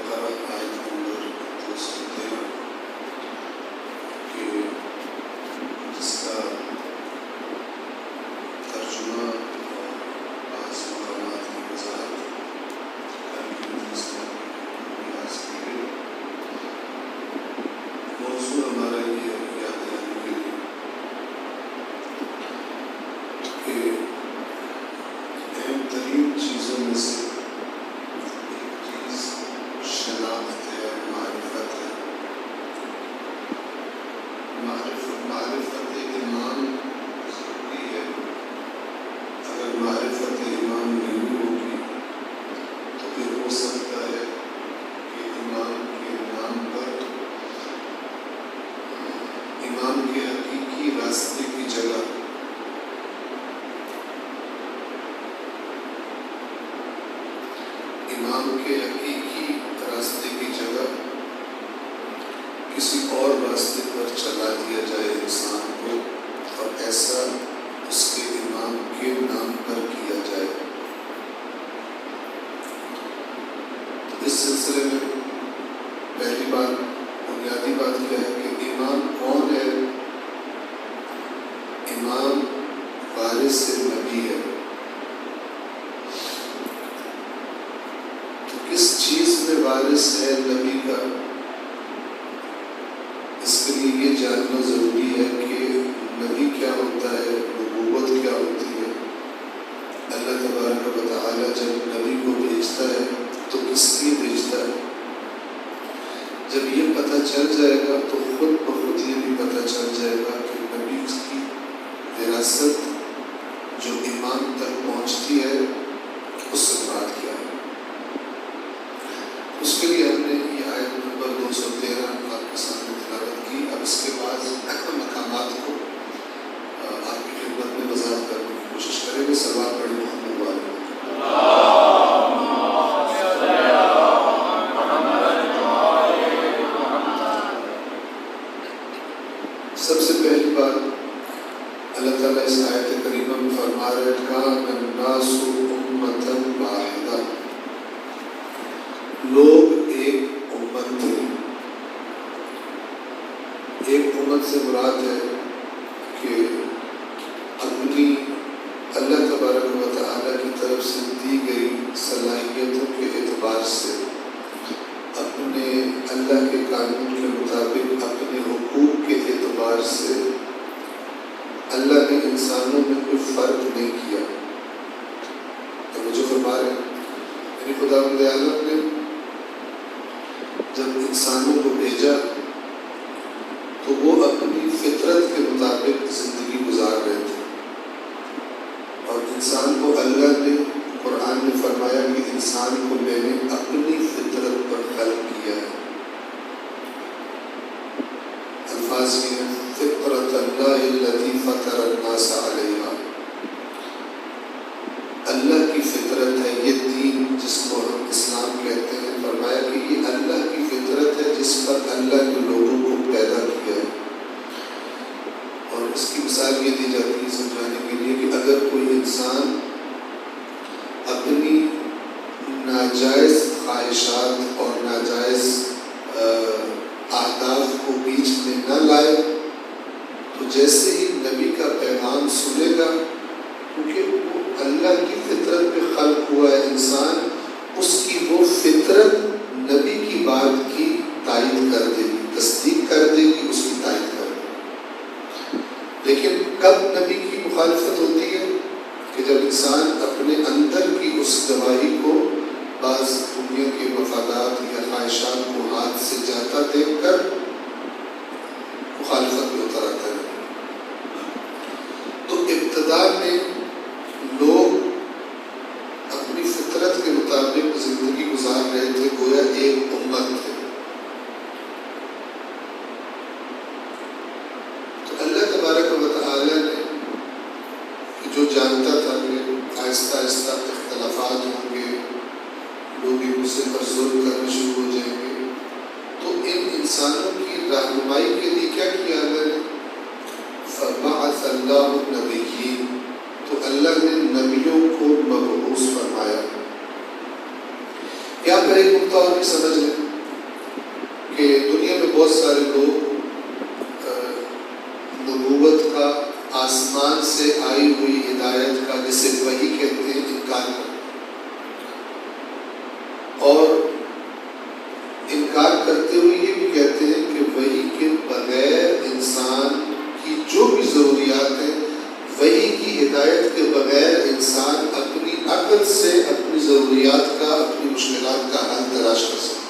بقرہ آیت نمبر 213 کہ جس کا ترجمہ اور بعض مقامات کی وضاحت کل کی مجلس میں بیان کی گئی۔ موضوع ہمارا یہ یاد دلانے کے لیے کہ اہم ترین چیزوں میں سے ایک چیز شناخت ہے، معرفت ہے۔ معرفت ایمان ضروری ہے۔ اگر معرفت ایمان نہیں ہوگی تو پھر ہو سکتا ہے کہ ایمان کے نام پر ایمان کے حقیقی راستے کی جگہ ایمان کے حقیقی راستے کی جگہ کسی اور راستے پر چلا دیا جائے انسان کو، اور ایسا اس کے ایمان کے نام پر کیا جائے۔ اس سلسلے میں پہلی بات، بنیادی بات یہ ہے کہ ایمان کون ہے؟ ایمان وارث نبی ہے۔ تو کس چیز میں وارث ہے نبی کا؟ اس کے لیے یہ جاننا ضروری ہے کہ نبی کیا ہوتا ہے، نبوت کیا ہوتی ہے۔ اللہ تبارک و تعالی جب نبی کو بھیجتا ہے تو کس لیے بھیجتا ہے؟ جب یہ پتہ چل جائے گا تو خود بخود یہ بھی پتہ چل جائے گا کہ نبی کی وراثت جو ایمان تک پہنچتی ہے اس سے مراد کیا ہے۔ اس کے لیے ہم نے یہ آیت نمبر 213 آپ کے سامنے تلاوت کی۔ اب اس کے بعد مقامات کو آپ کی خدمت میں وضاحت کرنے کی کوشش کریں گے۔ صلوات پڑھیں محمد والے۔ سب سے پہلی بات اللہ تعالیٰ اس آیت کریمہ میں فرما رہے کان الناس امۃ واحدہ، لوگ ایک امت تھے۔ ایک امت سے مراد ہے کہ اپنی اللہ تبارک و تعالیٰ کی طرف سے دی گئی صلاحیتوں کے اعتبار سے، اپنے اللہ کے قانون کے مطابق اپنے حقوق کے اعتبار سے اللہ نے انسانوں میں کوئی فرق نہیں کیا۔ توجہ فرما رہے ہیں، یعنی خداوند عالم نے جب انسانوں کو بھیجا تو وہ اپنی فطرت کے مطابق زندگی گزار رہے تھے، اور انسان کو اللہ نے قرآن میں فرمایا کہ انسان کو میں نے اپنی فطرت پر خلق کیا ہے۔ الفاظ یہ ہیں فطرت اللہ التی فطر الناس علیہا، اللہ کی فطرت ہے یہ دین جس کو ہم اسلام کہتے ہیں۔ فرمایا کہ یہ اللہ کی فطرت ہے جس پر اللہ نے لوگوں کو پیدا کیا ہے۔ اور اس کی مثال یہ دی جاتی ہے سمجھانے کے لیے کہ اگر کوئی انسان اپنی ناجائز خواہشات اور ناجائز اہداف کو بیچ میں نہ لائے تو جیسے ہی نبی کا پیغام سنے گا، کیونکہ وہ اللہ کی فطرت پہ خلق ہوا ہے انسان، اس کی وہ فطرت نبی کی بات کی تائید کر دے گی، تصدیق کر دے گی، اس کی تائید کر دے گی۔ لیکن کب نبی کی مخالفت ہوتی ہے؟ کہ جب انسان اپنے اندر کی اس گواہی کو بعض دنیا کے مفادات یا خواہشات کو ہاتھ سے جاتا دیکھ کر مخالفت میں اتر آتا ہے۔ تو ابتدا میں لوگ اپنی فطرت کے مطابق زندگی گزار رہے تھے، گویا ایک امت تھے۔ تو اللہ تبارک و تعالی نے جو جانتا تھا کہ آہستہ آہستہ اختلافات ہوں گے، لوگ ایک دوسرے پر ظلم کرنے شروع ہو جائیں گے، تو ان انسانوں کی رہنمائی کے لیے کیا کیا اللہ نے؟ فبعث اللہ النبیین، تو اللہ نے نبیوں کو مبعوث فرمایا۔ یہاں پر ایک نقطہ اور بھی سمجھ لیں کہ دنیا میں بہت سارے لوگ نبوت کا، آسمان سے آئی ہوئی ہدایت کا، جسے وحی کہتے ہیں، انکار کرتے ہیں، اور انکار کرتے ہوئے یہ بھی کہتے ہیں کہ وحی کے بغیر انسان کی جو بھی ضروریات ہیں، وحی کی ہدایت کے بغیر انسان اپنی عقل سے اپنی ضروریات کا، اپنی مشکلات کا حل تلاش کر سکتا ہے،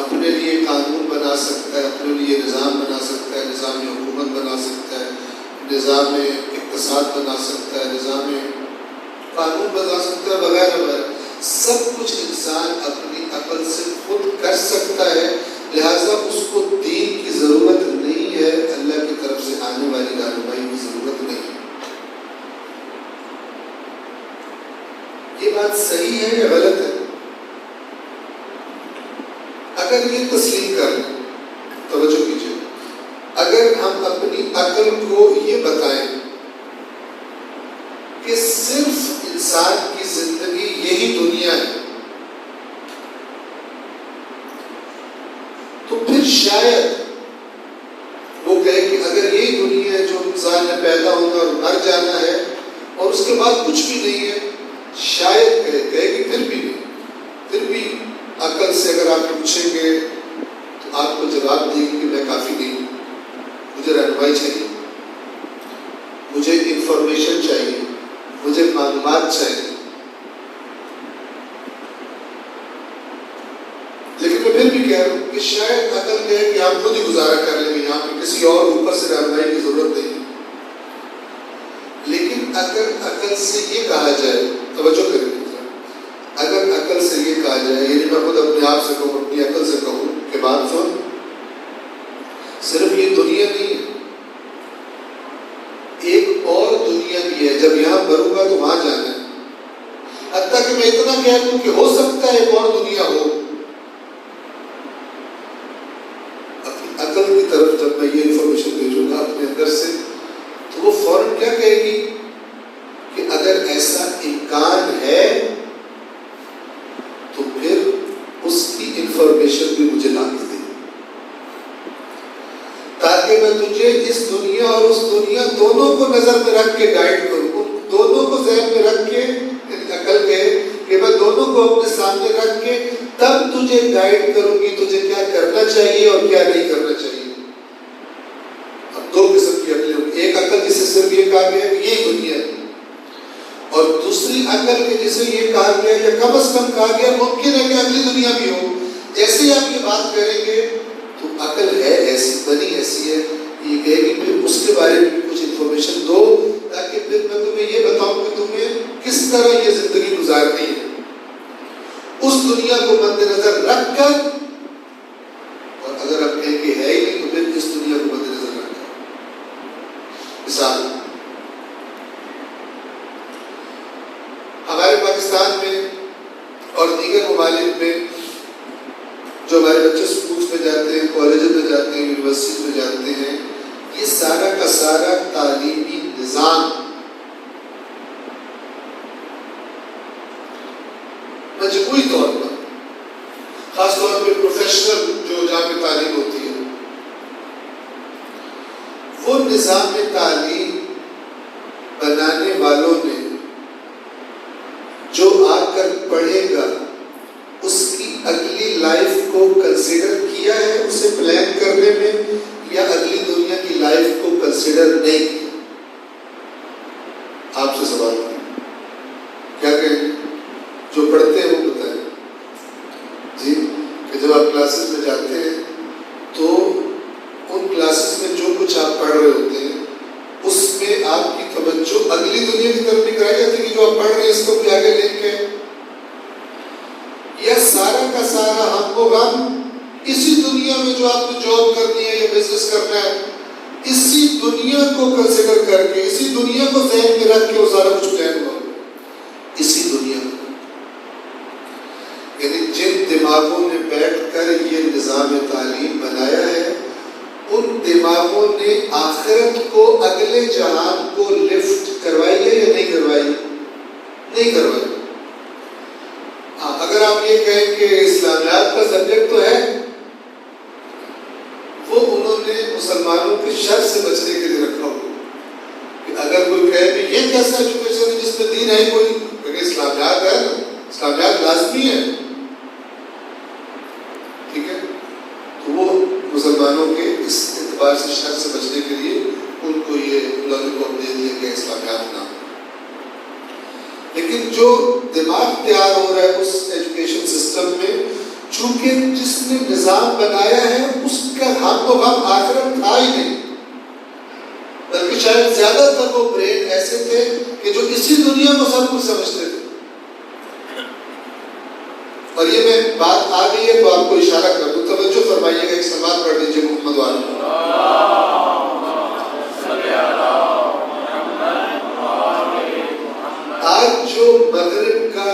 اپنے لیے قانون بنا سکتا ہے، اپنے لیے نظام بنا سکتا ہے، نظام حکومت بنا سکتا ہے، نظام اقتصاد بنا سکتا ہے، نظام قانون بنا سکتا ہے، وغیرہ وغیرہ۔ سب کچھ انسان اپنی عقل سے خود کر سکتا ہے، لہٰذا اس کو دین کی ضرورت نہیں ہے، اللہ کی طرف سے آنے والی رہنمائی کی ضرورت نہیں ہے۔ یہ بات صحیح ہے یا غلط ہے؟ اگر یہ تسلیم کر لیں، توجہ کیجیے، اگر ہم اپنی عقل کو یہ بتائیں کہ صرف انسان کی زندگی یہی دنیا ہے، تو پھر شاید وہ کہے کہ اگر یہی دنیا ہے جو انسان نے پیدا ہونا اور مر جانا ہے اور اس کے بعد کچھ بھی نہیں ہے، شاید کہے کہ پھر بھی نہیں، پھر بھی عقل سے اگر آپ پوچھیں گے تو آپ کو جواب دیں گے کہ میں کافی نہیں ہوں، مجھے رہنمائی چاہیے، مجھے انفارمیشن چاہیے، مجھے معلومات چاہیے۔ لیکن میں پھر بھی کہہ رہا ہوں کہ شاید عقل کہے کہ آپ خود ہی گزارا کر لیں گے، یہاں پہ کسی اور اوپر سے رہنمائی کی ضرورت نہیں ہے۔ لیکن اگر عقل سے یہ کہا جائے، توجہ کریں، اگر عقل سے یہ کہا جائے، یعنی میں خود اپنے آپ سے کہوں، اپنی عقل سے کہوں کہ بات سن، صرف یہ دنیا نہیں ہے، ایک اور دنیا بھی ہے، جب یہاں مروں گا تو وہاں جانا ہے، حتیٰ کہ میں اتنا کہہ دوں کہ ہو سکتا ہے ایک اور دنیا ہو، اپنی عقل کی طرف جب میں یہ انفارمیشن بھیجوں گا اپنے اندر سے، تو وہ فوراً کیا کہے گی کہ اگر ایسا امکان ہے تو پھر اس کی انفارمیشن بھی مجھے لا کے دے، تاکہ میں تجھے اس دنیا اور اس دنیا دونوں کو نظر میں رکھ کے گائیڈ کروں، دونوں کو ذہن میں رکھ کے، عقل کے کہ میں دونوں کو اپنے سامنے رکھ کے تب تجھے گائیڈ کروں گی، تجھے کیا کرنا چاہیے اور کیا نہیں کرنا چاہیے۔ اب دو قسم کی عقلیں ہوگی، ایک عقل جسے صرف یہ کہا گیا کہ یہ دنیا ہے، اور دوسری عقل کے جسے یہ کہا گیا یا کم از کم کہا گیا ممکن ہے کہ اگلی دنیا بھی ہو۔ جیسے ہی آپ یہ بات کریں گے تو عقل ہے ایسی، بنی ایسی ہے، یہ کہے گی پھر اس کے بارے میں کچھ انفارمیشن دو، تاکہ پھر میں تمہیں یہ بتاؤں کہ تمہیں کس طرح یہ زندگی گزارنی ہے، اس دنیا کو مد نظر رکھ کر، اور اگر آپ کہیں کہ ہے ہی نہیں تو پھر اس دنیا کو مد نظر رکھ کر۔ مثال، ہمارے پاکستان میں اور دیگر ممالک میں جو ہمارے بچے اسکولس میں جاتے ہیں، کالجز میں جاتے ہیں، یونیورسٹیز میں جاتے ہیں، یہ سارا کا سارا تعلیمی نظام مجموعی طور پر، خاص طور پہ پروفیشنل جو جہاں پہ تعلیم ہوتی ہے، وہ نظام تعلیم بنانے والوں نے جو آ کر پڑھے گا اس کی اگلی لائف کو کنسیڈر کیا ہے اسے پلان کرنے میں، یا اگلی دنیا کی لائف کو کنسیڈر نہیں کیا؟ آپ سے سوال کیا کہیں، جو پڑھتے ہیں وہ بتائیں جی، کہ جب آپ کلاسز میں جاتے ہیں تو ان کلاسز میں جو کچھ آپ پڑھ رہے ہوتے ہیں اس میں آپ کی توجہ اگلی دنیا کی طرف نہیں کرائی جاتی کہ جو آپ پڑھ رہے ہیں اس کو بھی آگے لے کے، یا سارا کا سارا ہم و غم اسی دنیا میں جو آپ کو جاب کرنی ہے یا بزنس کرنا ہے، اسی دنیا کو کنسیڈر کر کے، اسی دنیا کو ذہن میں رکھ کے وہ سارا کچھ پلان ہوا، اسی دنیا کو، یعنی جن دماغوں نے بیٹھ کر یہ نظام تعلیم بنایا ہے، ان دماغوں نے آخرت کو، اگلے جہان کو لفٹ کروائی ہے یا نہیں کروائی؟ نہیں کروائی۔ اگر آپ یہ کہیں کہ اسلامیات کا سبجیکٹ تو ہے، وہ انہوں نے مسلمانوں کے شر سے بچنے کے لیے رکھا ہو کہ اگر کوئی کہے کہ یہ کیسا ایجوکیشن ہے جس میں دین ہے ہی کوئی، کیونکہ اسلامیات ہے نا، اسلامیات لازمی ہے، ٹھیک ہے، تو وہ مسلمانوں کے اس اعتبار سے شر سے بچنے کے لیے ان کو یہ لالیپاپ دے دیا کہ اسلامیات نام۔ لیکن جو دماغ تیار ہو رہا ہے اس ایجوکیشن سسٹم میں، چونکہ جس نے نظام بنایا ہے اس کا ہم و غم آخرت تھا ہی نہیں، بلکہ شاید زیادہ تر وہ برین ایسے تھے کہ جو اسی دنیا کو سب کچھ سمجھتے تھے۔ اور یہ میں بات آ گئی ہے تو آپ کو اشارہ کر دوں، توجہ فرمائیے گا، ایک سوال پڑھ لیجیے محمد والا۔ آج جو مغرب کا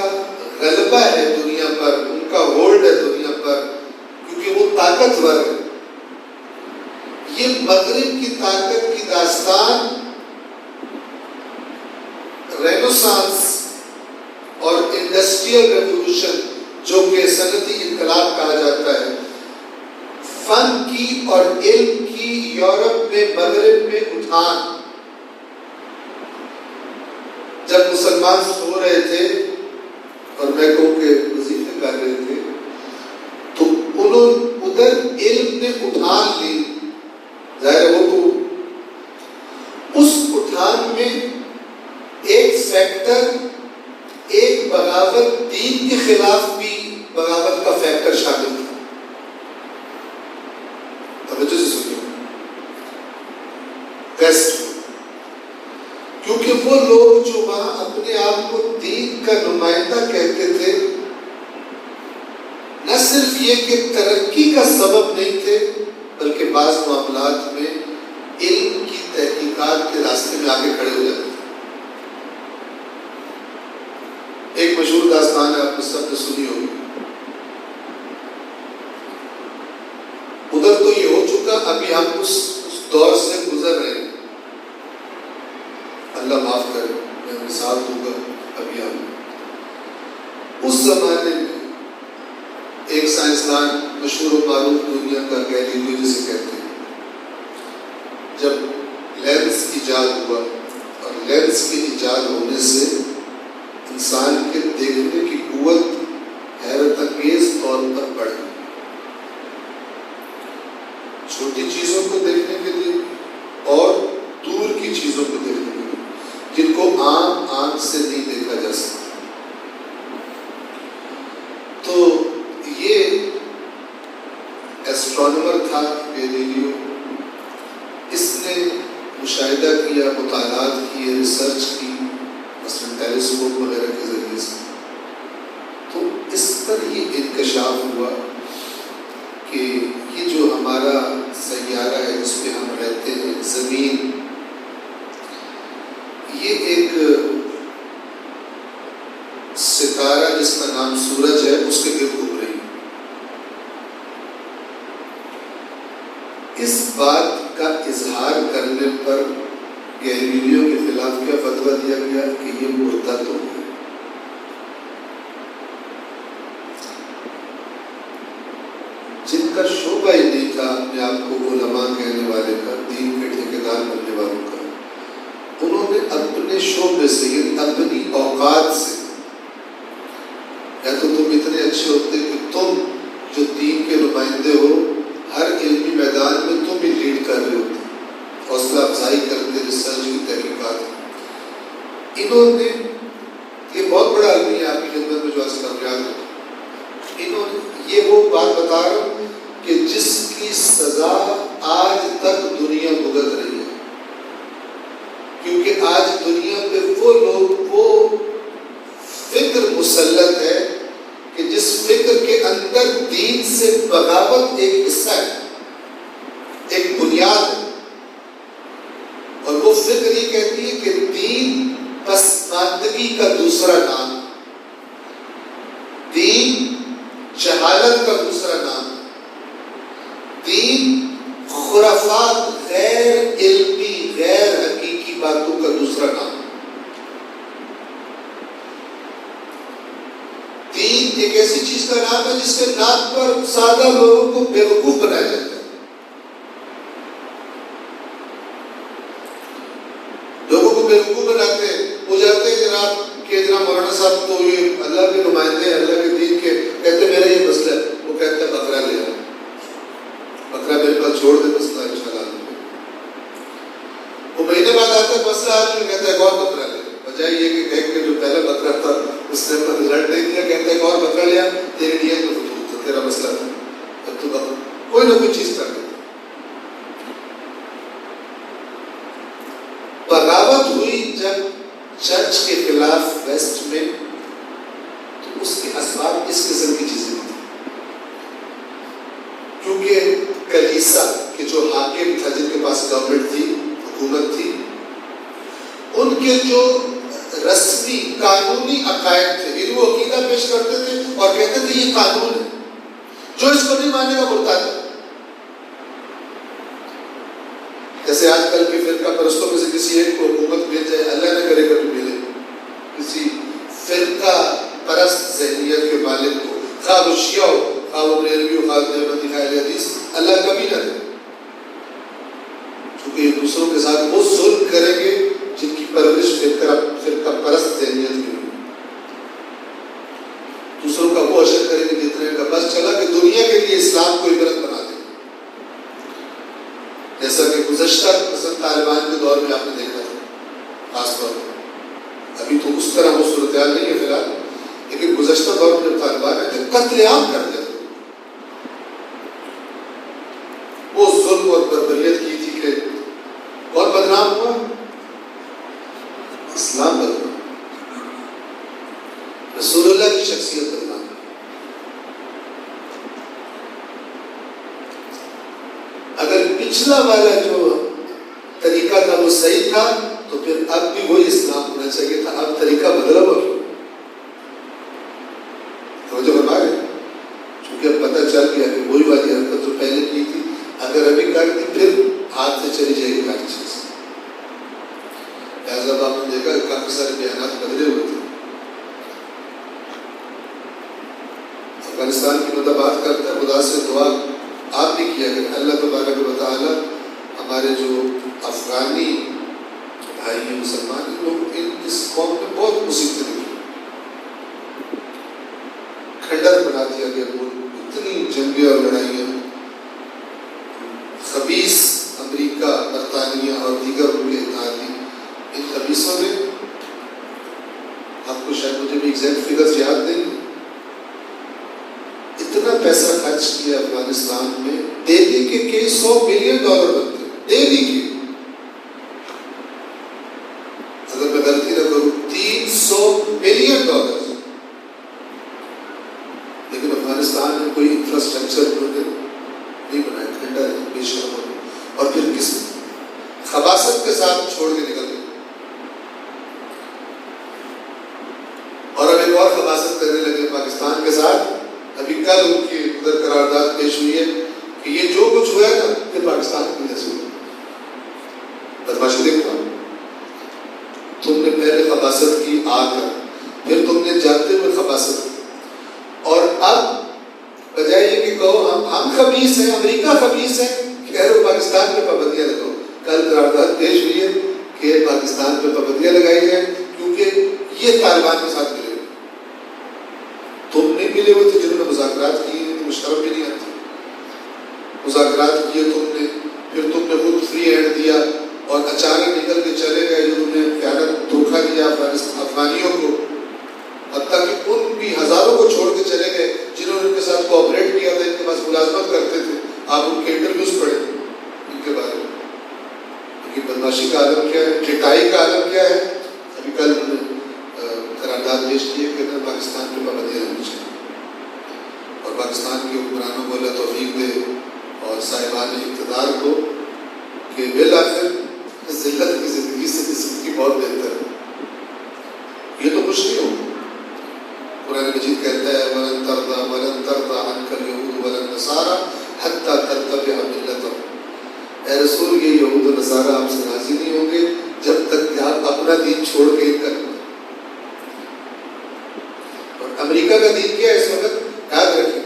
غلبہ ہے دنیا پر، ان کا ہولڈ ہے دنیا پر، کیونکہ وہ طاقتور ہے، یہ مغرب کی طاقت کی داستان رینوسانس اور انڈسٹریل ریولوشن، جو کہ صنعتی انقلاب کہا جاتا ہے، فن کی اور علم کی یورپ میں مغرب میں اٹھان، جب مسلمان سو رہے تھے اور میں کہوں کہ وظیفے کر رہے تھے، تو انہوں ادھر علم نے اٹھان لی، ظاہر ہے وہ تو اس اٹھان میں ایک فیکٹر، ایک بغاوت دین کے خلاف بھی بغاوت کا فیکٹر شامل تھا۔ توجہ سے سنیے، ویسٹ، کیونکہ وہ لوگ جو وہاں اپنے آپ کو دین کا نمائندہ کہتے تھے، نہ صرف یہ کہ ترقی کا سبب نہیں تھے، بلکہ بعض معاملات میں علم کی تحقیقات کے راستے میں آگے کھڑے ہو جاتے تھے۔ ایک مشہور داستان ہے، آپ نے سب نے سنی ہوگی، ادھر تو یہ ہو چکا، ابھی ہم اس دور سے گزر رہے ہیں، اللہ معاف کرے، میں مثال دوں گا، ابھی ہم اس زمانے میں ایک سائنسدان مشہور و معروف دنیا کا گیلیلیو جسے کہتے ہیں، جب لینس ایجاد ہوا اور لینس کے ایجاد ہونے سے انسان کے دیکھنے کی قوت حیرت انگیز طور پر بڑھ گئی، چھوٹی چیزوں کو دیکھنے کے لیے اور دور کی چیزوں کو دیکھنے کے لیے، جن کو عام آنکھ سے نہیں دیکھا جا سکتا۔ تو یہ ایسٹرونومر تھا گیلیلیو، اس نے مشاہدہ کیا، مطالعات کیے، ریسرچ کی، مثلاً ٹیلیسکوپ وغیرہ کے ذریعے سے، تو اس پر یہ انکشاف ہوا کہ یہ جو ہمارا سیارہ ہے جس پہ ہم رہتے ہیں، زمین، یہ ایک ستارہ جس کا نام سورج ہے، اس کے گرد گھوم رہی ہے۔ اس بات کا اظہار کرنے پر گیلیلیو کے خلاف کیا فتویٰ دیا گیا کہ یہ مرتد ہو گئے۔ جن کا شعبہ ہی نہیں تھا اپنے آپ کو علماء کہنے والے کا، دین کے ٹھیکیدار بننے والوں کا، انہوں نے اپنے شعبے سے، یعنی اپنی اوقات سے، یا تو تم اتنے اچھے ہوتے کہ تم جو دین کے نمائندے ہو، ہر علمی میدان میں تم ہی لیڈ کر رہے ہوتے، حوصلہ افزائی کرتے، ریسرچ کی تحقیقات۔ انہوں نے، یہ بہت بڑا آدمی ہے آپ کی خدمت میں جو آج کل یاد رکھیں، انہوں نے یہ وہ بات بتا رہا ہوں کہ جس کی سزا آج تک دنیا بھگت رہی ہے، کیونکہ آج دنیا پہ وہ لوگ، وہ فکر مسلط ہے کہ جس فکر کے اندر دین سے بغاوت ایک حصہ ہے، ایک بنیاد ہے، اور وہ فکر یہ کہتی ہے کہ دین پسماندگی کا دوسرا نام، دین جہالت کا دوسرا نام، دین خرافات، غیر علمی، غیر حقیقی باتوں کا دوسرا نام۔ دین ایک ایسی ہے جس کے نام پر سادہ لوگوں کو بیوقوف بنایا جاتا ہے. لوگوں کو بیوقوف بناتے ہیں. ہو جاتے ہیں جناب کہ جناب مولانا صاحب تو یہ اللہ کے نمائندے ہیں, اللہ کے دین کے, کہتے میرا یہ مسئلہ ہے. وہ کہتے ہیں بکرا لے آؤ, بکرا میرے پاس چھوڑ دے, مسئلہ انشاءاللہ. وہ مہینے بعد آتا ہے, مسئلہ حل نہیں, کہتا ہے ایک اور بکرا لے. بجائے یہ کہ کہہ کے جو پہلا بکرا تھا اس نے اپنا رزلٹ نہیں دیا, کہتا ہے ایک اور بکرا لیا, تیری نیت میں تو تیرا مسئلہ تھا, اب تو کوئی نہ کوئی چیز کر دیتا. بغاوت ہوئی جب چرچ کے خلاف ویسٹ میں, تو اس کے اسباب اس قسم کی چیزیں تھیں. کیونکہ کلیسا کے جو حاکم تھا, جن کے پاس گورنمنٹ تھی, حکومت تھی, ان کے جو رسمی قانونی عقائد تھے, یعنی وہ عقیدہ پیش کرتے تھے اور کہتے تھے یہ قانون ہے, جو اس کو نہیں ماننے کا مرتد ہے. جیسے آج کل کے فرقہ پرستوں میں سے کسی ایک کو حکومت مل جائے, اللہ نہ کرے کبھی ملے, کسی فرقہ پرست ذہنیت کے مالک کو, خواہ وہ شیعہ ہو, خواہ وہ بریلوی ہو, خواہ دیوبندی, خواہ اہل حدیث, اللہ کبھی نہ دے. کیونکہ یہ دوسروں کے ساتھ وہ ظلم کریں گے جن کی پرورش فرقہ پرست ذہنیت کی ہوئی. دوسروں کا وہ اشر کریں گے جتنے کا بس چلا کہ دنیا کے لیے اسلام کو عبرت بنا دیں. جیسا کہ گزشتہ طالبان کے دور میں آپ نے دیکھا تھا, خاص طور پر ابھی تو اس طرح وہ صورتحال نہیں ہے فی الحال, لیکن گزشتہ دور میں جب طالبان آئے تھے قتل عام کر دیا تھا. وہ ظلم اور بربریت کی تھی کہ اور بدنام ہوا, اسلام بدنام, رسول اللہ کی شخصیت بدنام. اگر پچھلا والا جو طریقہ تھا وہ صحیح تھا تو پھر اب بھی وہی اسلام ہونا چاہیے تھا. اب طریقہ بدلا ہوا کیوں؟ توجہ فرما رہے ہیں. چونکہ اب پتہ چل گیا کہ وہی والی حرکت جو پہلے کی تھی اگر ابھی کر دی پھر ہاتھ سے چلی جائے گی ہر چیز. لہٰذا آپ نے دیکھا کہ کافی سارے بیانات بدلے ہوئے تھے. افغانستان کی مطلب بات کرتا ہے, خدا سے دعا آپ بھی کیا کہ اللہ تبارک و تعالیٰ ہمارے جو افغانی بھائی ہیں مسلمان, لوگ اس قوم میں بہت مصیبتیں دیکھی, کھنڈر بنا دیا گیا, اتنی جنگیں اور لڑائیاں, خبیث امریکہ, برطانیہ اور دیگر ملک اتحادی, ان خبیثوں نے, آپ کو شاید مجھے بھی ایگزیکٹ فگرز یاد نہیں, اتنا پیسہ خرچ کیا افغانستان میں, ڈیلی کے کئی $100 بلین بنتے, ڈیلی کے, اگر میں غلطی نہ کروں $300 بلین. لیکن افغانستان میں کوئی انفراسٹرکچر نہیں بنایا, ٹھنڈا بے شرم ہو, اور پھر کس خباثت کے ساتھ چھوڑ کے نکل گئے. اور اب ایک اور خباثت کرنے لگے پاکستان کے ساتھ. ابھی کل ان کی ادھر قرارداد پیش ہوئی ہے کہ یہ جو کچھ ہوا ہے نا پھر پاکستان کی وجہ سے ہوا. بدماشی دیکھو, تم نے پہلے خباثت کی آ کر, پھر تم نے جانتے ہوئے خباثت کی, اور اب بجائے یہ کہ کہو ہم خبیث ہیں, امریکہ خبیث ہے, کہہ رہے ہو پاکستان پہ پابندیاں لگاؤ. کل قرارداد پیش ہوئی ہے کہ پاکستان پہ پابندیاں لگائی جائیں کیونکہ یہ طالبان کے ساتھ ملے. تم نہیں ملے ہوئے تھے جنہوں نے مذاکرات کیے, تو شرم بھی نہیں آتی. مذاکرات کیے تم نے, پھر تم نے خود فری ہینڈ دیا اور اچانک نکل کے چلے گئے, جو تم نے خیانت دھوکہ دیا افغانیوں کو. حتیٰ کہ ان بھی ہزاروں کو چھوڑ کے چلے گئے جنہوں نے ان کے ساتھ کوآپریٹ کیا تھا, ان کے پاس ملازمت کرتے تھے. آپ ان کے انٹرویوز پڑھیں ان کے بارے میں, کہ بدماشی کا عالم کیا ہے, ٹھٹائی کا عالم کیا ہے. ابھی کل انہوں نے قرارداد پیش کی ہے کہ پاکستان پہ پابندیاں لگنی چاہیے, اور پاکستان کے حکمرانوں کو اللہ توفیق دے اور صاحبان اقتدار کو کہ بالآخر ذلت کی زندگی سے زندگی بہت بہتر ہے. یہ تو کچھ نہیں ہوگا. قرآن مجید کہتا ہے وَلَن تَرْضَىٰ عَنْكَ الْيَهُودُ وَلَا النَّصَارَىٰ حَتَّىٰ تَتَّبِعَ مِلَّتَهُمْ. اے رسول, یہ یہود و نصارہ آپ سے راضی نہیں ہوں گے جب تک کہ آپ اپنا دین چھوڑ کے ان کا. اور امریکہ کا دین کیا ہے اس وقت, یاد رکھیں,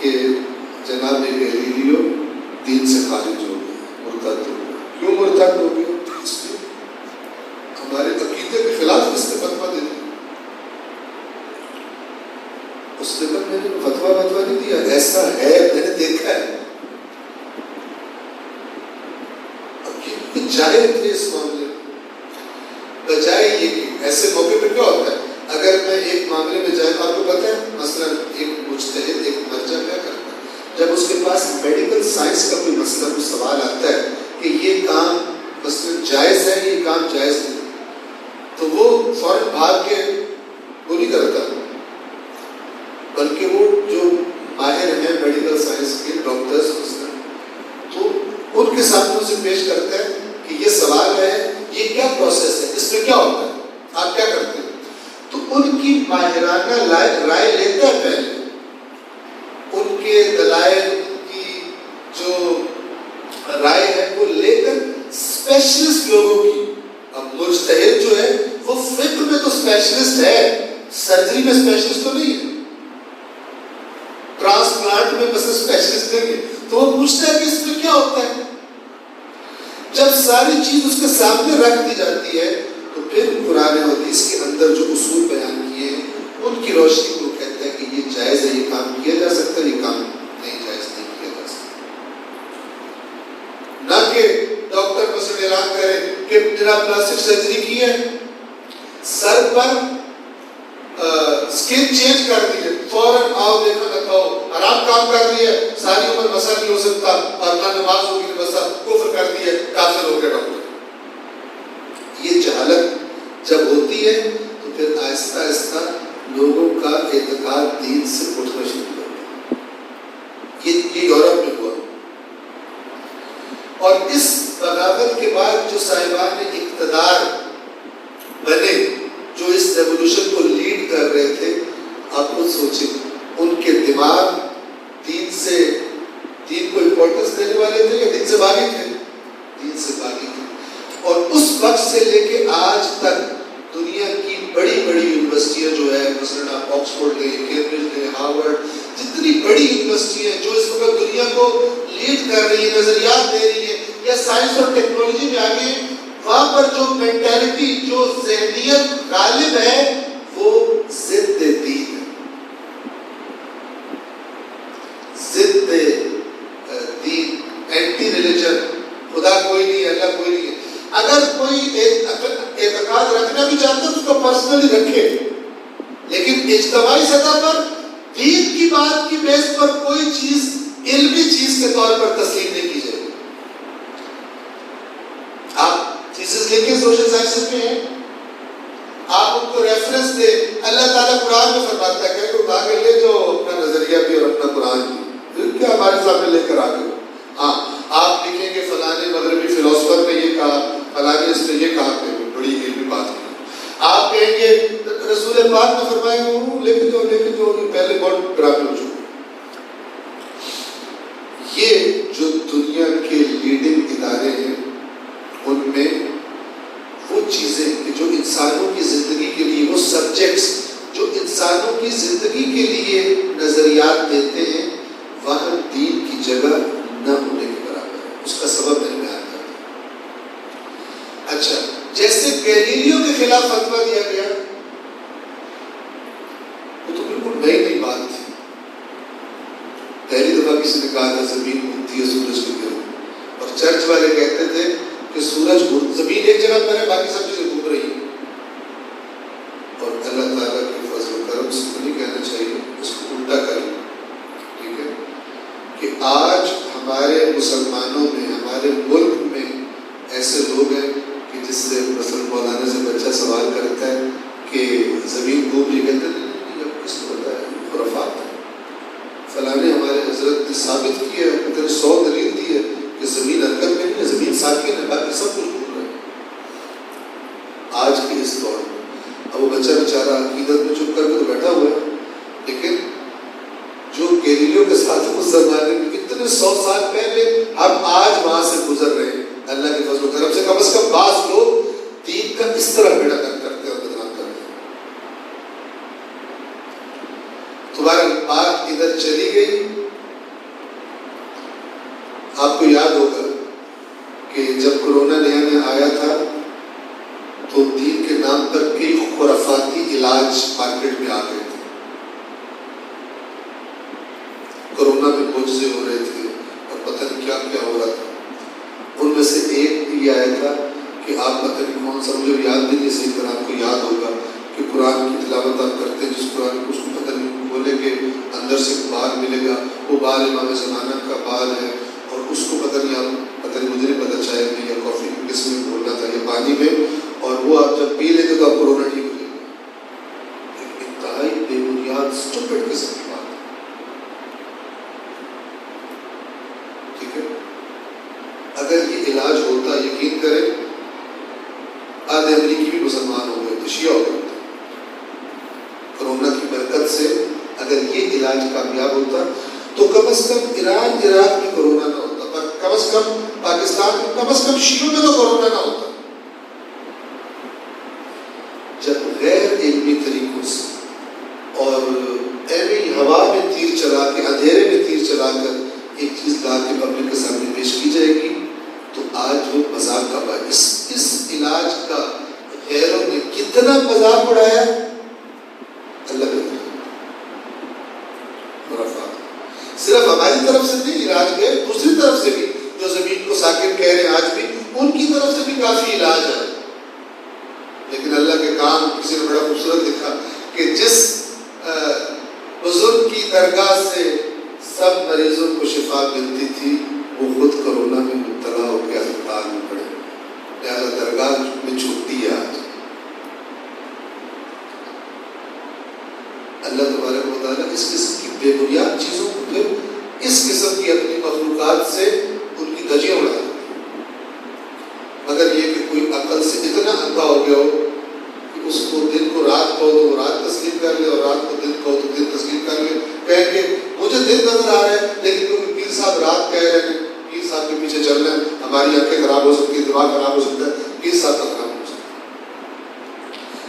کہ جناب گیلیلیو دین سے خارج ہو گیا، مرتد ہو گیا۔ کیوں مرتد ہو گیا؟ اس لیے ہمارے عقیدے کے خلاف اس نے فتویٰ دے دیا۔ اس نے کہا میں نے فتویٰ نہیں دیا، ایسا ہے، میں نے دیکھا ہے۔ جاہل تھے اس معاملے میں، بجائے یہ کہ ایسے موقع پہ کیا ہوتا ہے، اگر میں ایک معاملے میں جائے، آپ کو پتہ ہے مثلا ایک مجتہد ایک مرجع کیا کرتا ہے، جب اس کے پاس میڈیکل سائنس کا کوئی مسئلہ کوئی سوال آتا ہے کہ یہ کام مثلا جائز ہے، یہ کام جائز نہیں، تو وہ فوراً بھاگ کے وہ نہیں کرتا، بلکہ وہ جو ماہر ہیں میڈیکل سائنس کے ڈاکٹرز تو ان کے سامنے اسے پیش کرتا ہے کہ یہ سوال ہے، یہ کیا پروسیس ہے، اس میں کیا ہوتا ہے، آپ کیا کرتے ہیں، تو ان کی ماہرانہ رائے لیتا ہے، پہلے ان کے دلائل، ان کی جو رائے ہے وہ لے کر اسپیشلسٹ لوگوں کی۔ اب مجتہد جو ہے وہ فقہ میں تو اسپیشلسٹ ہے، سرجری میں اسپیشلسٹ تو نہیں ہے، ٹرانسپلانٹ میں بس اسپیشلسٹ نہیں ہے، تو وہ پوچھتا ہے کہ اس میں کیا ہوتا ہے۔ جب ساری چیز اس کے سامنے رکھ دی جاتی ہے تو پھر قرآن و حدیث کے اندر جو اصول بیان کیے ہیں ان کی روشنی کو کہتا ہے کہ یہ جائز ہے، یہ کام کیا جا سکتا ہے، یہ کام نہیں جائز نہیں کیا جا سکتا۔ نہ کہ ڈاکٹر مثلا اعلان کرے کہ میرا پلاسٹک سرجری کی ہے، سر پر اسکن چینج کر دی ہے، فوراً آؤ دیکھو دکھاؤ، آرام کام کر دی ہے، ساری عمر مسا نہیں ہو سکتا، اور نہ نماز ہوگی نہ مسا، کفر کر دی ہے، کافر ہو گیا ڈاکٹر۔ یہ جہالت جب ہوتی ہے تو پھر آہستہ آہستہ لوگوں کا اعتقاد دین سے اٹھنا شروع ہوتا ہے۔ یہ یورپ میں ہوا، اور اس بغاوت کے بعد جو صاحبان اقتدار بنے، جو اس ریولوشن کو لیڈ کر رہے تھے، آپ خود سوچیں ان کے دماغ دین کو امپورٹنس دینے والے تھے یا دین سے باغی تھے؟ دین سے باغی تھے۔ اور اس وقت سے لے کے آج تک دنیا کی بڑی بڑی یونیورسٹیاں جو ہے، مثلا آپ آکسفورڈ لیں، کیمبرج لیں، ہارورڈ، جتنی بڑی یونیورسٹیاں جو اس وقت دنیا کو لیڈ کر رہی ہیں، نظریات دے رہی ہیں یا سائنس اور ٹیکنالوجی میں آگے، وہاں پر جو مینٹیلٹی، جو ذہنیت غالب ہے وہ ضد دین ہے، ضد دین، اینٹی ریلیجن، خدا کوئی نہیں ہے، اللہ کوئی نہیں ہے۔ اگر کوئی اعتقاد رکھنا بھی چاہتا ہے تو اس کو پرسنلی رکھے، لیکن اجتماعی سطح پر دین کی بات کی بیس پر کوئی چیز علمی چیز کے طور پر تسلیم نہیں کی جائے۔ آپ تھیسس لکھیں سوشل سائنسز میں ہیں، آپ ان کو ریفرنس دیں، اللہ تعالیٰ قرآن میں فرماتا ہے کہ اٹھا کے لے جو اپنا نظریہ بھی اور اپنا قرآن بھی، کیا ہمارے سامنے لے کر آ گئے۔ ہاں آپ لکھیں گے فلانے مغربی فلاسفر نے یہ کہا، فلانے اس نے یہ کہا، کہ بڑی علمی بات ہے۔ آپ کہیں گے رسول پاک نے فرمایا، لے کے جو پہلے بہت گرافی ہو چکے۔ یہ جو دنیا کے لیڈنگ ادارے ہیں ان میں وہ چیزیں کہ جو انسانوں کی زندگی کے لیے، وہ سبجیکٹس جو انسانوں کی زندگی کے لیے نظریات دیتے ہیں، وہاں دین کی جگہ نہ ہونے کے برابر ہے۔ اس کا سبب میں نے بیان کر دیا۔ اچھا، جیسے گیلیلیو کے خلاف فتویٰ دیا گیا، وہ تو بالکل نئی بات تھی۔ پہلی دفعہ کسی نے کہا تھا زمین گھومتی ہے سورج کی طرف، اور چرچ والے کہتے تھے کہ سورج زمین ایک جگہ پر ہے، باقی سب چیزیں گھوم رہی ہیں۔ اور اللہ تعالیٰ کے فضل و کرم سے تو نہیں کہنا چاہیے، اس کو الٹا کریں، ٹھیک ہے، کہ آج ہمارے مسلمانوں میں، ہمارے ملک میں ایسے لوگ ہیں کہ جس سے مثلا مولانا سے بچہ سوال کرتا ہے کہ زمین گھوم رہی، کہتے ہیں نہیں، اب کس کو بتایا، خرافات ہے، فلاں نے ہمارے حضرت نے ثابت کیا ہے، کہتے ہیں 100 دلیل دی ہے کہ زمین حرکت میں نہیں ہے، زمین ساکن ہے، باقی سب کچھ گھوم رہا ہے۔ آج کے اس دور میں اب وہ بچہ بیچارہ عقیدت میں چپ کر کے تو بیٹھا ہوا ہے، لیکن جو گیلیلیو کے ساتھ اس زمانے میں اتنے 100 سال پہلے، ہم آج وہاں سے گزر رہے ہیں اللہ کے فضل و کرم سے۔ کم از کم بعض لوگ دین کا اس طرح بیڑا کرتے ہیں اور بدنام کرتے ہیں۔ تمہارا بات ادھر چلی گئی میں معجزے ہو رہے تھے اور پتہ نہیں کیا کیا ہو رہا تھا۔ ان میں سے ایک یہ آیا تھا کہ آپ پتہ نہیں کون سا، مجھے یاد نہیں ہے صحیح طرح، آپ کو یاد ہوگا کہ قرآن کی تلاوت آپ کرتے ہیں، جس قرآن کو اس کو پتہ نہیں بولے کہ اندر سے بال ملے گا، وہ بال امام زمانہ کا بال ہے، اور اس کو پتہ نہیں، آپ پتہ نہیں، مجھے نہیں پتہ چائے میں یا کافی میں کس میں بولنا تھا یا پانی میں، اور وہ آپ جب پی لیں گے تو آپ کورونا ٹھیک ہو جائے گا۔ ایک انتہائی بے بنیاد اسٹوپڈ قسم کی بات ہے، ٹھیک ہے۔ اگر یہ علاج ہوتا، یقین کریں آدھے امریکی بھی مسلمان ہو گئے تھے، شیعہ ہو گئے تھے۔ کرونا کی برکت سے اگر یہ علاج کامیاب ہوتا تو کم از کم ایران عراق میں کرونا نہ ہوتا، پر کم از کم پاکستان میں، کم از کم شیعوں میں تو کرونا نہ ہوتا۔ جب غیر علمی طریقوں سے اور ایویں ہوا میں تیر چلا کے، اندھیرے میں تیر چلا کر ایک چیز لا کے پبلک کے سامنے پیش کی جائے گی تو آج وہ مذاق کا باعث، اس علاج کا غیروں نے کتنا مذاق اڑایا، اللہ کے صرف ہماری طرف سے نہیں علاج گئے، دوسری طرف سے بھی جو زمین کو ساکن کہہ رہے ہیں آج بھی، ان کی طرف سے بھی کافی علاج ہے۔ لیکن اللہ کے کام کسی نے بڑا خوبصورت لکھا کہ جس بزرگ کی درگاہ سے سب مریضوں کو شفا ملتی تھی، وہ خود کرونا میں مبتلا ہو کے اسپتال میں پڑے، لہٰذا درگاہ میں چھوٹی ہے آج۔ اللہ تبارک و تعالیٰ اس قسم کی بے بنیاد چیزوں کو پھر اس قسم کی اپنی مخلوقات سے ان کی دھجیاں اڑا دیتے ہیں، مگر یہ کہ کوئی عقل سے اتنا اندھا ہو گیا ہو کہ اس کو دن کو رات کہو تو وہ رات تسلیم کر لے، اور رات کو دن کہو تو دن تسلیم کر لے، کہیں کہ مجھے دن نظر آ رہا ہے لیکن کیونکہ پیر صاحب رات کہہ رہے ہیں، پیر صاحب کے پیچھے چل رہے ہیں، ہماری آنکھیں خراب ہو سکتی ہے، دماغ خراب ہو سکتا ہے، پیر صاحب کا خراب ہو سکتا ہے۔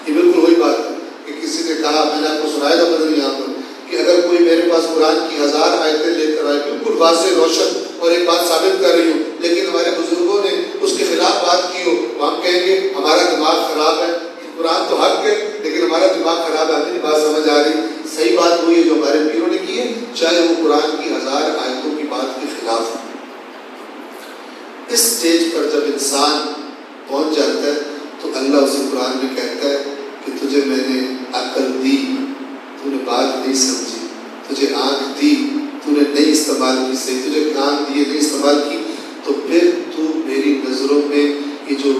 یہ بالکل وہی بات ہے کہ کسی نے کہا، میں نے آپ کو سنایا تھا بدل یہاں پر، کہ اگر کوئی میرے پاس قرآن کی 1000 آیتیں لے کر آئے، بالکل واضح روشن، اور ایک بات ثابت کر رہی ہوں، لیکن ہمارے بزرگوں نے اس کے خلاف بات کی ہو، تو ہم کہیں گے ہمارا دماغ خراب ہے، قرآن تو حق ہے لیکن ہمارا دماغ خراب ہے، ہمیں نہیں بات سمجھ آ رہی۔ صحیح بات وہی ہے جو ہمارے پیروں نے کی ہے، چاہے وہ قرآن کی 1000 آیتوں کی بات کے خلاف ہو۔ اس سٹیج پر جب انسان پہنچ جاتا ہے تو اللہ اسے قرآن میں کہتا ہے کہ تجھے میں نے عقل دی، تو نے بات نہیں سمجھی، تجھے آنکھ دی، تو نے نہیں استعمال کی، صحیح تجھے کان دیے نہیں استعمال کی، تو پھر تو میری نظروں میں یہ جو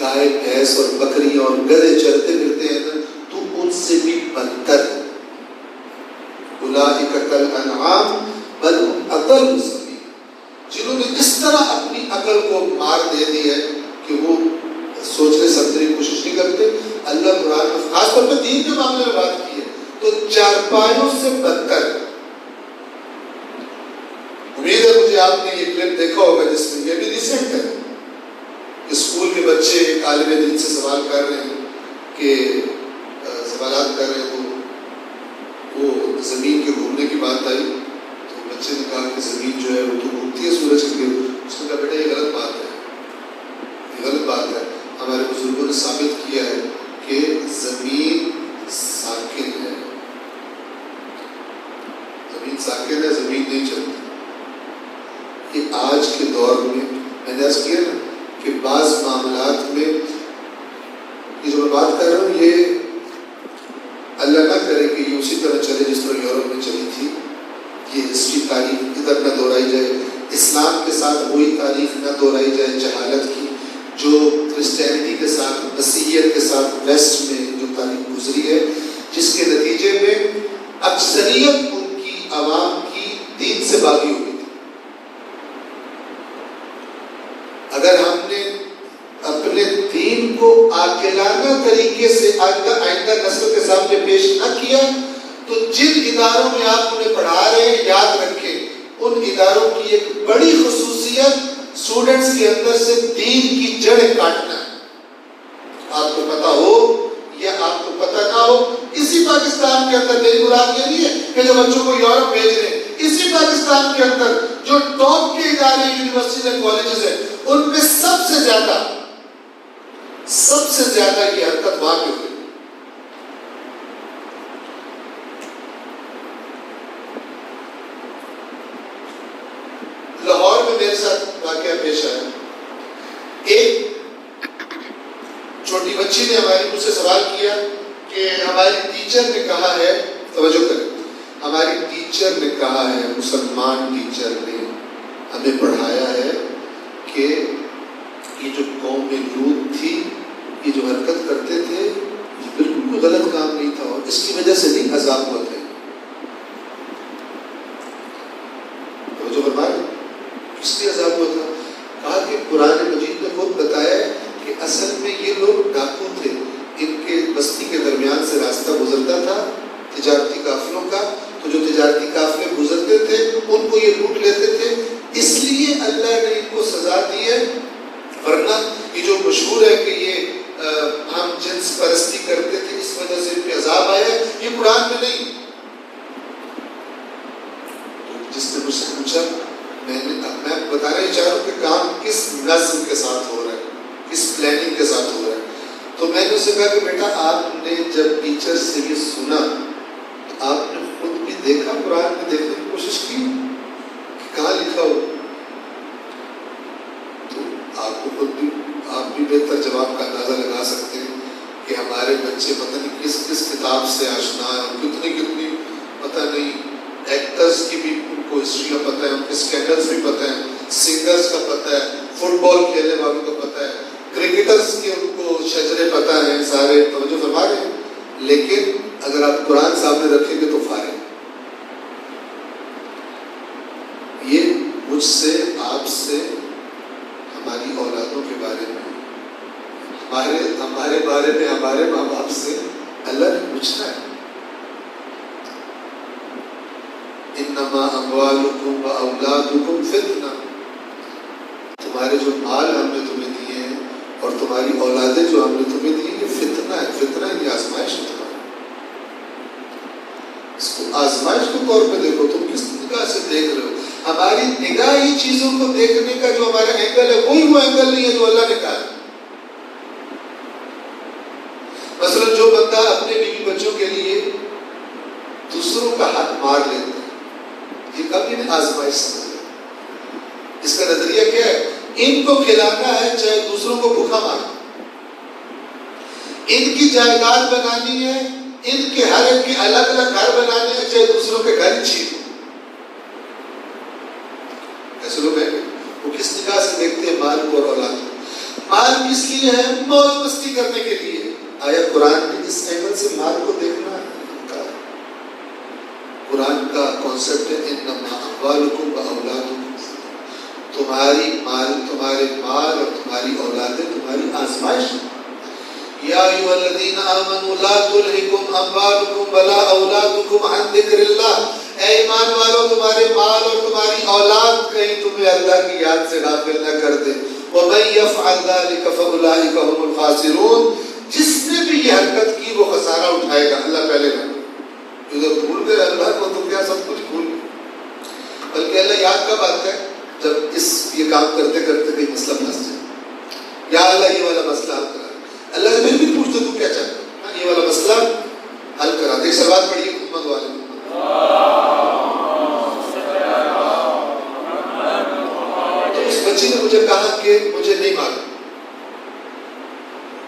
گائے بھینس اور بکریاں اور گدھے چلتے پھرتے ہیں نا، تو ان سے بھی بدتر، اولئک کالانعام بل هم اضل سبیلا، جنہوں نے اس طرح اپنی عقل کو مار دے دی ہے کہ وہ سوچنے سمجھنے کی کوشش نہیں کرتے۔ اللہ قرآن میں خاص طور پر دین کے معاملے میں بات کی ہے تو چارپائیوں سے بدتر۔ امید ہے مجھے آپ نے یہ کلپ دیکھا ہوگا جس میں، یہ بھی ریسنٹ ہے، اسکول کے بچے ایک عالم دین سے سوال کر رہے ہیں کہ سوالات کر رہے ہیں، وہ زمین کے گھومنے کی بات آئی تو بچے نے کہا کہ زمین جو ہے وہ تو گھومتی ہے سورج کے گرد، اس نے کہا بیٹا یہ غلط بات ہے، یہ غلط بات ہے، ہمارے بزرگوں نے ثابت کیا ہے کہ زمین ساکن ہے، زمین ساکن ہے، زمین نہیں چلتی۔ یہ آج کے دور میں نے عرض کیا نا کہ بعض معاملات میں یہ جو میں بات کر رہا ہوں، یہ اللہ نہ کرے کہ یہ اسی طرح چلے جس طرح یورپ میں چلی تھی، یہ ہسٹری تاریخ ادھر نہ دہرائی جائے، اسلام کے ساتھ وہی تاریخ نہ دہرائی جائے جہالت کی، جو کرسچینٹی کے ساتھ، مسیحیت کے ساتھ ویسٹ میں جو تاریخ گزری ہے، جس کے نتیجے میں اکثریت ان کی عوام کی دین سے باغی ہوئی تھی۔ اگر ہم نے اپنے دین کو عاقلانہ طریقے سے آئندہ نسل کے سامنے پیش نہ کیا تو جن اداروں میں آپ انہیں پڑھا رہے ہیں، یاد رکھیں ان اداروں کی ایک بڑی خصوصیت اسٹوڈنٹس کے اندر سے دین کی جڑیں کاٹنا ہے۔ آپ کو پتا ہو یا آپ کو پتا نہ ہو، اسی پاکستان کے اندر، میری مراد یہ نہیں ہے کہ جو بچوں کو یورپ بھیج رہے ہیں، اسی پاکستان کے اندر جو ٹاپ کے ادارے، یونیورسٹیز اور کالجز ہیں، ان میں سب سے زیادہ یہ حرکت وہاں پہ ہوئی۔ واقعہ پیش آیا. ایک چھوٹی بچی نے مجھ سے سوال کیا کہ ہماری ٹیچر نے کہا ہے، توجہ کریں، ہماری ٹیچر نے کہا ہے، مسلمان ٹیچر نے ہمیں پڑھایا ہے کہ یہ جو قوم لوط تھی، یہ جو حرکت کرتے تھے، یہ بالکل کوئی غلط کام نہیں تھا اور اس کی وجہ سے نہیں عذاب ہوا تھا. توجہ فرمائیں، کس لیے عذاب ہوا تھا؟ کہا کہ قرآن مجید نے خود بتایا ہے کہ اصل میں یہ لوگ ڈاکو تھے، ان کے بستی کے درمیان سے راستہ گزرتا تھا تجارتی قافلوں کا، تو جو تجارتی قافلے گزرتے تھے ان کو یہ لوٹ لیتے تھے. اس لیے اللہ نے ان کو سزا دی ہے. ورنہ یہ جو مشہور ہے کہ یہ ہم جنس پرستی کرتے تھے اس وجہ سے ان پہ عذاب آیا ہے، یہ قرآن میں نہیں. جس نے مجھ سے پوچھا، میں بتانا ہی چاہ رہا ہوں کہ کام کس نظم کے ساتھ ہو رہا ہے، کس پلاننگ کے ساتھ ہو رہا ہے. تو میں نے اسے کہا کہ بیٹا آپ نے جب ٹیچر سے یہ سنا تو آپ نے خود بھی دیکھا، قرآن میں دیکھنے کی کوشش کی کہ کہاں لکھا ہو. تو آپ کو خود بھی، آپ بھی بہتر جواب کا اندازہ لگا سکتے ہیں کہ ہمارے بچے پتہ نہیں کس کس کتاب سے آشنا ہے، کتنی پتہ نہیں ایکٹرز کی بھی ان کو ہسٹریاں پتہ ہے، ان کے اسکینڈلز بھی پتہ ہے، سنگرز کا پتہ ہے، فٹ بال کھیلنے والوں کا پتہ ہے، کرکٹرز کے ان کو شجرے پتہ ہیں سارے. توجہ فرما رہے ہیں. لیکن اگر آپ قرآن سامنے رکھیں گے تو فارغ. یہ مجھ سے، آپ سے، ہماری اولادوں کے بارے میں، ہمارے بارے میں ہمارے ماں باپ سے اللہ نے پوچھنا ہے. انما اموالکم و اولادکم فتنہ، تمہارے جو مال ہم نے تمہیں دیے ہیں اور تمہاری اولادیں جو ہم نے تمہیں دی ہیں، یہ فتنہ ہے. فتنہ ہے، یہ آزمائش ہے تمہاری. اس کو آزمائش کے طور پہ دیکھو. تم کس نگاہ سے دیکھ رہے ہو؟ ہماری نگاہ ہی چیزوں کو دیکھنے کا جو ہمارا اینگل ہے وہی وہ اینگل نہیں ہے جو اللہ نے کہا ہے. مثلا جو بندہ اپنے بیوی بچوں کے لیے دوسروں کا حق مار لیتا ہے، یہ کبھی نہیں آزمائش سمجھ. اس کا نظریہ کیا ہے؟ ان کو کھلانا ہے چاہے دوسروں کو بھوکا مارنا، ان کی جائیداد بنانی ہے، ان کے ہر ایک کے الگ الگ گھر بنانے ہیں چاہے دوسروں کے گھر چھینو. ایسے لوگ ہیں وہ کس نگاہ سے دیکھتے ہیں مال کو اور اولاد کو؟ مال کس لیے ہے؟ موج مستی کرنے کے لیے. آیا قرآن نے اس اینگل سے مال کو دیکھنا ہے؟ قرآن کا کانسیپٹ ہے انما اموالکم و اولادکم، تمہارے مال اور تمہاری اولادیں تمہاری آزمائش. یا ایھا الذین آمنوا لا تلہکم اموالکم ولا اولادکم عن ذکر اللہ، اے ایمان والو تمہارے مال اور تمہاری اولاد کہیں تمہیں اللہ کی یاد سے غافل نہ کر دے. ومن یفعل ذلک فاولئک هم الخاسرون، جس نے بھی یہ حرکت کی وہ خسارہ اٹھائے گا. اللہ پہلے نہ ادھر بھول گئے اللہ کو تو کیا سب کچھ بھول گئے. بلکہ اللہ یاد کب آتا ہے؟ جب یہ کام کرتے کرتے کوئی مسئلہ پھنس جائے. یا اللہ یہ والا مسئلہ حل کرا. اللہ سے پھر بھی پوچھتے تو کیا چاہتا ہے؟ یہ والا مسئلہ حل کرا دے. ایک سلوات پڑھیے محمد والے. تو اس بچی نے مجھے کہا کہ مجھے نہیں معلوم.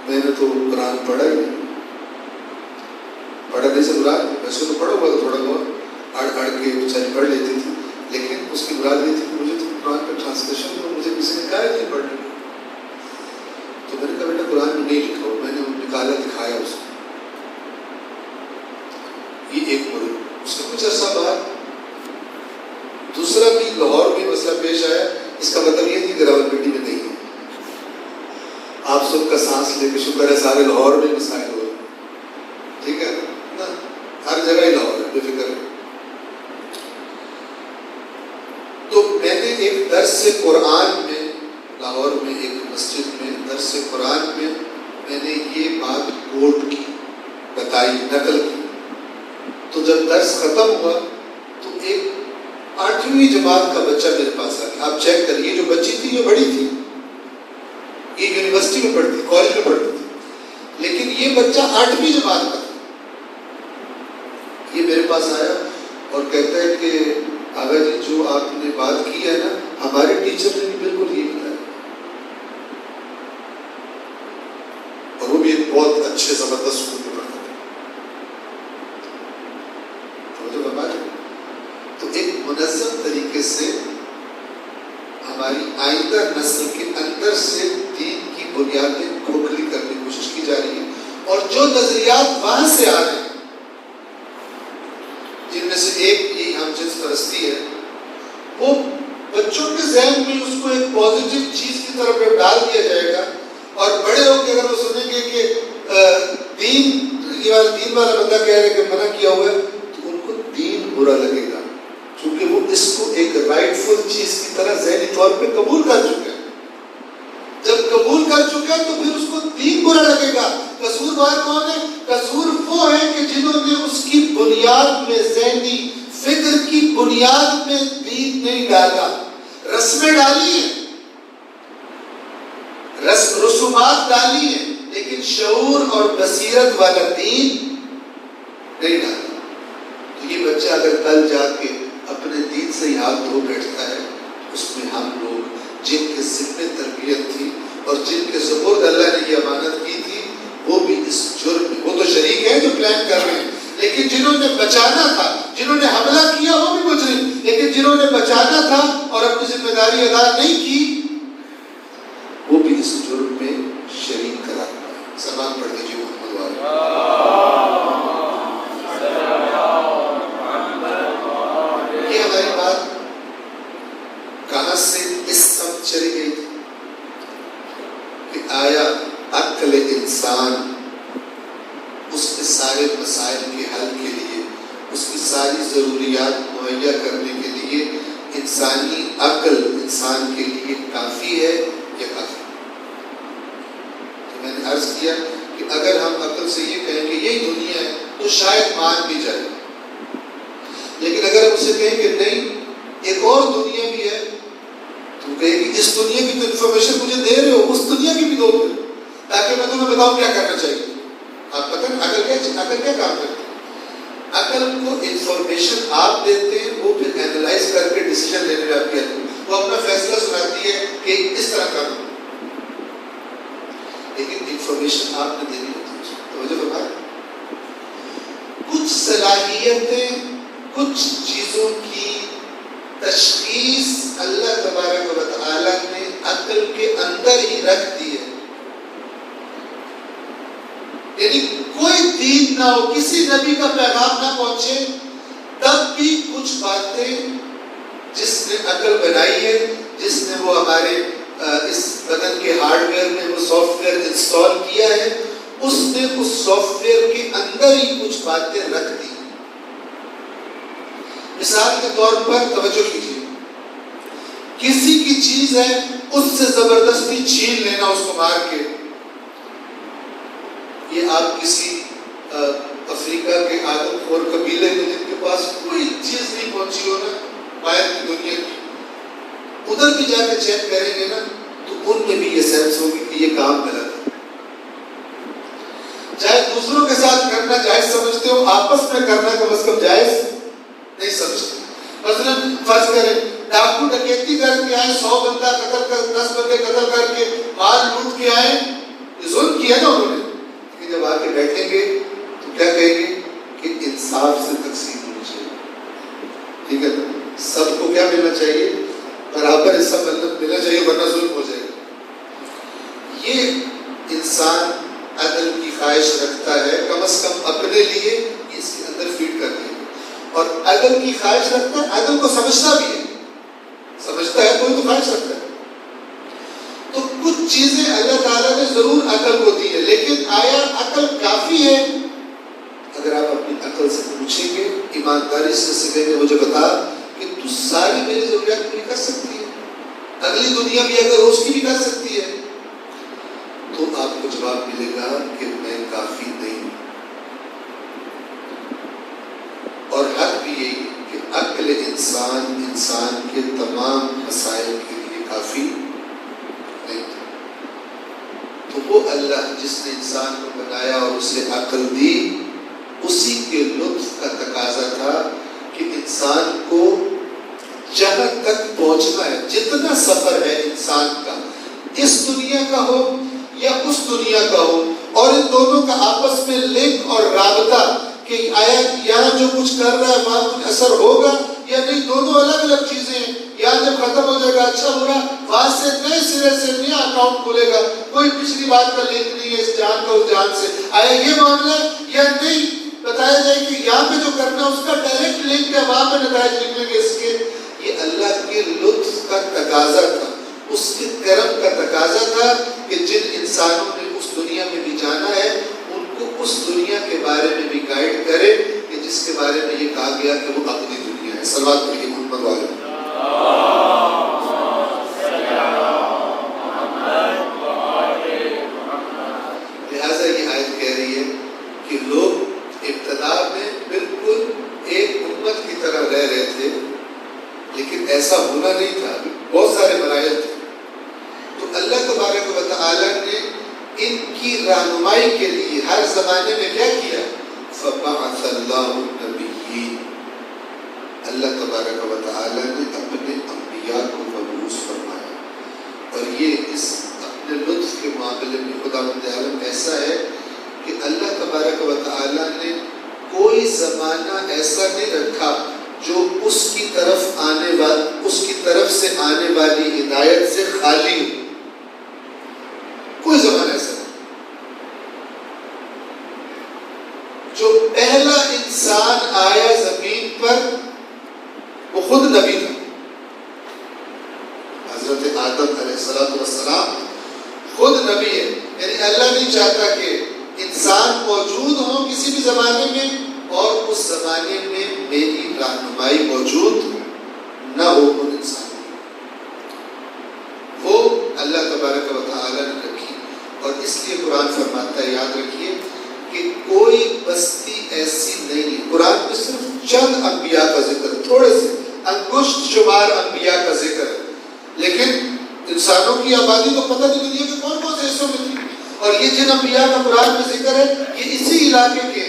میں نے تو قرآن پڑھا ہی نہیں. پڑھنے سے برا، ویسے تو پڑھا ہوا تھا تھوڑا بہت، اڑ کے بیچاری پڑھ لیتی تھی، لیکن اس کی مراد یہ تھی کہ مجھے تو قرآن کا ٹرانسلیشن تو مجھے کسی نے کہا ہی نہیں پڑھنے. تو میں نے کہا بیٹا قرآن میں نہیں لکھا ہوا. میں نے نکالا، دکھایا اس کو. یہ ایک پڑھو. اس کے کچھ عرصہ بعد دوسرا بھی لاہور میں مسئلہ پیش آیا. اس کا مطلب یہ نہیں کہ راولپنڈی میں نہیں ہے. آپ سب کا سانس لے کے شکر ہے سارے لاہور میں مسائل ہو رہے ہیں. ٹھیک ہے نا؟ ہر جگہ ہی لاہور ہے، بے فکر ہے. تو میں نے ایک درس قرآن میں لاہور میں ایک مسجد میں درس قرآن میں نے یہ بات کوٹ کی، بتائی، نقل کی. تو جب درس ختم ہوا تو ایک 8ویں جماعت کا بچہ میرے پاس آ گیا. آپ چیک کریے، جو بچی تھی یہ بڑی تھی، یہ یونیورسٹی میں پڑھتی، کالج میں پڑھتی تھی، لیکن یہ بچہ 8ویں جماعت کا. یہ میرے پاس آیا اور کہتا ہے کہ آغا جی جو آپ نے بات کی ہے نا، ہمارے ٹیچر نے بھی بالکل ہماری آئندہ نسل کے اندر سے دین کی بنیادیں کھوکھلی کرنے کی کوشش کی جا رہی ہے، اور جو نظریات وہاں سے آ رہے ہیں، جن میں سے ایک یہ ہم جنس پرستی ہے، وہ بچوں کے ذہن میں اس کو ایک پازیٹیو چیز کی طرف ڈال دیا جائے گا، اور بڑے ہو کے اگر وہ سنیں گے کہ دین والا بندہ کہہ رہے کہ منع کیا ہوا ہے، تو ان کو دین برا لگے گا، کیونکہ وہ اس کو ایک رائٹ فل چیز کی طرح ذہنی طور پہ قبول کر چکے ہیں۔ جب قبول کر چکے ہیں تو پھر اس کو دین برا لگے گا۔ قصوروار کون ہے؟ قصور وہ ہے کہ جنہوں نے اس کی بنیاد میں، ذہنی فکر کی بنیاد میں دین نہیں ڈالا، رسمیں ڈالی ہیں، رسومات ڈالی ہیں، لیکن شعور اور بصیرت والا دین نہیں ڈالا۔ تو یہ بچہ اگر کل جا کے اپنے دین سے یاد دھو بیٹھتا ہے، اس میں ہم لوگ جن کے ذمہ تربیت تھی اور جن کے سپرد اللہ نے یہ امانت کی تھی، وہ بھی اس جرم میں، وہ تو شریک ہیں جو پلان کر رہے ہیں، لیکن جنہوں نے بچانا تھا، جنہوں نے حملہ کیا وہ بھی مجرم، لیکن جنہوں نے بچانا تھا اور اپنی ذمہ داری ادا نہیں کی، وہ بھی اس جرم میں شریک قرار پائے۔ سلام پڑھ دیجیے محمد والے۔ یہ ہماری بات کہاں سے اس سمجھ چلی گئی تھی کہ آیا عقل انسان اس کے سارے مسائل کے حل کے لیے، اس کی ساری ضروریات مہیا کرنے کے لیے انسانی عقل انسان کے لیے کافی ہے یا کافی؟ تو میں نے عرض کیا کہ اگر ہم عقل سے یہ کہیں کہ یہی دنیا ہے تو شاید مان بھی جائے، لیکن اگر ہم اسے کہیں کہ نہیں ایک اور دنیا بھی ہے، تو کہیں کہ اس دنیا کی تو انفارمیشن مجھے دے رہے ہو، اس دنیا کی بھی دو دے تاکہ میں تمہیں بتاؤں کیا کرنا چاہیے۔ آپ پتہ ہے عقل کیا کام کرتی ہے؟ عقل کو انفارمیشن آپ دیتے ہیں، وہ پھر اینالائز کر کے ڈیسیژن لینے میں آپ کی ہیلپ، وہ اپنا فیصلہ سناتی ہے کہ اس طرح کرو، لیکن انفارمیشن آپ نے دینی ہوتی ہے۔ توجہ فرمائیں، کچھ صلاحیتیں، کچھ چیزوں کی تشخیص اللہ تبارک و تعالی نے عقل کے اندر ہی رکھ دی ہے، یعنی کوئی دین نہ ہو، کسی نبی کا پیغام نہ پہنچے، تب بھی کچھ باتیں جس نے عقل بنائی ہے، جس نے وہ ہمارے اس بدن کے ہارڈ ویئر میں وہ سافٹ ویئر انسٹال کیا ہے، اس نے اس سافٹ ویئر کے اندر ہی کچھ باتیں رکھ دی۔ مثال کے طور پر توجہ کیجیے، کسی کی چیز ہے اس سے زبردستی چھین لینا، اس کو مار کے، یہ آپ کسی افریقہ کے آدم خور قبیلے میں جن کے پاس کوئی چیز نہیں پہنچی ہو نا باہر کی دنیا کی، ادھر بھی جا کے چیک کریں گے نا تو ان میں بھی یہ سینس ہوگی کہ یہ کام غلط ہے۔ چاہے دوسروں کے ساتھ کرنا جائز سمجھتے ہو، آپس میں کرنا کم از کم جائز نہیں سمجھتے۔ مثلا فرض کریں ڈاکو ڈکیتی کر کے آئے، 100 بندہ قتل کر، 10 بندے قتل کر کے مال لوٹ کے آئے، ظلم کیا نا انہوں نے، لیکن جب آ کے بیٹھیں گے تو کیا کہیں گے کہ انصاف سے تقسیم ہونی چاہیے، ٹھیک ہے، سب کو کیا ملنا چاہیے، برابر حصہ ملنا چاہیے، ورنہ ظلم ہو جائے گا۔ یہ انسان عدل کی خواہش رکھتا ہے، کم از کم اپنے لیے اس کے اندر فیڈ کرتی ہے، اور عدل کی خواہش رکھتا ہے، عدل کو سمجھتا بھی ہے، سمجھتا ہے کوئی تو خواہش رکھتا ہے۔ تو کچھ چیزیں اللہ تعالیٰ نے ضرور عقل کو دی ہے، لیکن آیا عقل کافی ہے؟ اگر آپ اپنی عقل سے پوچھیں گے، ایمانداری سے سکھیں گے، مجھے بتا کہ تو ساری میری ضروریات پوری کر سکتی ہے، اگلی دنیا بھی اگر اس کی بھی کر سکتی ہے، تو آپ کو جواب ملے گا کہ میں کافی نہیں ہوں۔ اور حق بھی یہی کہ عقل انسان کے تمام مسائل کے لیے کافی نہیں تھا۔ تو وہ اللہ جس نے انسان کو بنایا اور اسے عقل دی، اسی کے لطف کا تقاضا تھا کہ انسان کو جہاں تک پہنچنا ہے، جتنا سفر ہے انسان کا، اس دنیا کا ہو یا اس دنیا کا ہو، اور ان دونوں کا آپس میں لنک اور رابطہ کہ آیا یہاں جو کچھ کر رہا ہے وہاں کچھ اثر ہوگا یا نہیں، دونوں الگ الگ چیزیں ہیں، یہاں جب ختم ہو جائے گا اچھا برا، سرے سے نیا اکاؤنٹ کھولے گا، کوئی پچھلی بات کا لنک نہیں ہے اس جان کا اس جان سے، آیا یہ معاملہ یا نہیں بتایا جائے کہ یہاں پہ جو کرنا اس کا ڈائریکٹ لنک ہے، وہاں پہ نتائج نکلیں گے اس کے. یہ اللہ کے لطف کا تقاضا تھا، اس کے کرم کا تقاضا تھا کہ جن انسانوں نے اس دنیا میں بھی جانا ہے ان کو اس دنیا کے بارے میں بھی گائیڈ کرے کہ جس کے بارے میں یہ کہا گیا کہ وہ اپنی دنیا ہے. صلوات پڑھیے محمد والے. لہٰذا یہ آیت کہہ رہی ہے کہ لوگ ابتدا میں بالکل ایک امت کی طرح رہ رہے تھے، لیکن ایسا ہونا نہیں تھا، بہت سارے مراحل تھے. تو اللہ تبارک و تعالی نے ان کی رہنمائی کے لیے ہر زمانے میں کیا کیا؟ فبعث اللہ النبیین. اللہ تبارک و تعالی نے اپنے انبیاء کو مبعوث فرمایا. اور یہ اس اپنے لطف کے معاملے میں خداوند عالم ایسا ہے کہ اللہ تبارک و تعالی نے کوئی زمانہ ایسا نہیں رکھا جو اس کی طرف سے آنے والی ہدایت سے خالی ہو. کوئی زمانہ ایسا نہیں. جو پہلا انسان آیا زمین پر وہ خود نبی تھا. حضرت آدم علیہ السلام خود نبی ہے. یعنی اللہ نہیں چاہتا کہ انسان موجود ہو کسی بھی زمانے میں اور اس زمانے میں میری رہنمائی موجود نہ ہو ان انسانوں. وہ اللہ تبارک و تعالی نے رکھی. اور اس لیے قرآن فرماتا ہے، یاد رکھیے کہ کوئی بستی ایسی نہیں ہے. قرآن میں صرف چند انبیاء کا ذکر ہے، تھوڑے سے انگشت شمار انبیاء کا ذکر ہے، لیکن انسانوں کی آبادی تو پتہ نہیں دنیا کے کون کون سے حصوں میں تھی. اور یہ جن انبیاء کا قرآن میں ذکر ہے یہ اسی علاقے کے،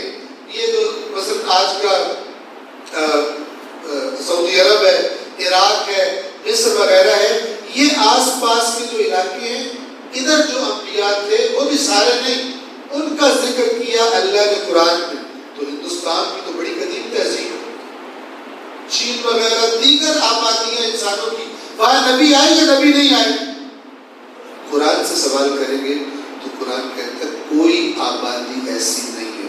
یہ جو مثلا آج کا سعودی عرب ہے، عراق ہے، مصر وغیرہ ہے، یہ آس پاس کے جو علاقے ہیں ادھر جو انبیاء تھے وہ بھی سارے نہیں، ان کا ذکر کیا اللہ نے قرآن میں. تو ہندوستان کی تو بڑی قدیم تہذیب ہے، چین وغیرہ دیگر آبادیاں انسانوں کی، وہاں نبی آئے یا نبی نہیں آئے؟ قرآن سے سوال کریں گے تو قرآن کہتا ہے کوئی آبادی ایسی نہیں ہے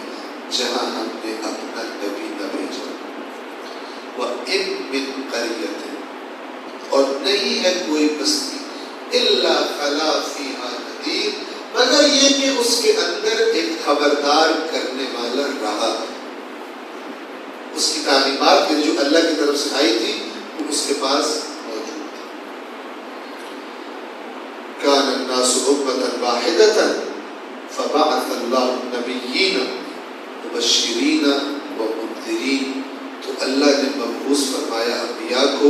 جہاں ہم نے اپنا نبی نہ بھیجا. وَإِن مِّن قَرْيَةٍ، اور نہیں ہے کوئی بستی، إِلَّا خَلَا فِيهَا نَذِيرٌ، مگر یہ کہ اس کے اندر ایک خبردار کرنے والا رہا. اس کی تعلیمات جو اللہ کی طرف سے آئی تھی وہ اس کے پاس موجود تھی. كَانَ النَّاسُ أُمَّةً وَاحِدَةً فَبَعَثَ اللَّهُ النَّبِيِّينَ مُبَشِّرِينَ وَمُنذِرِينَ. تو اللہ نے مبعوث فرمایا انبیاء کو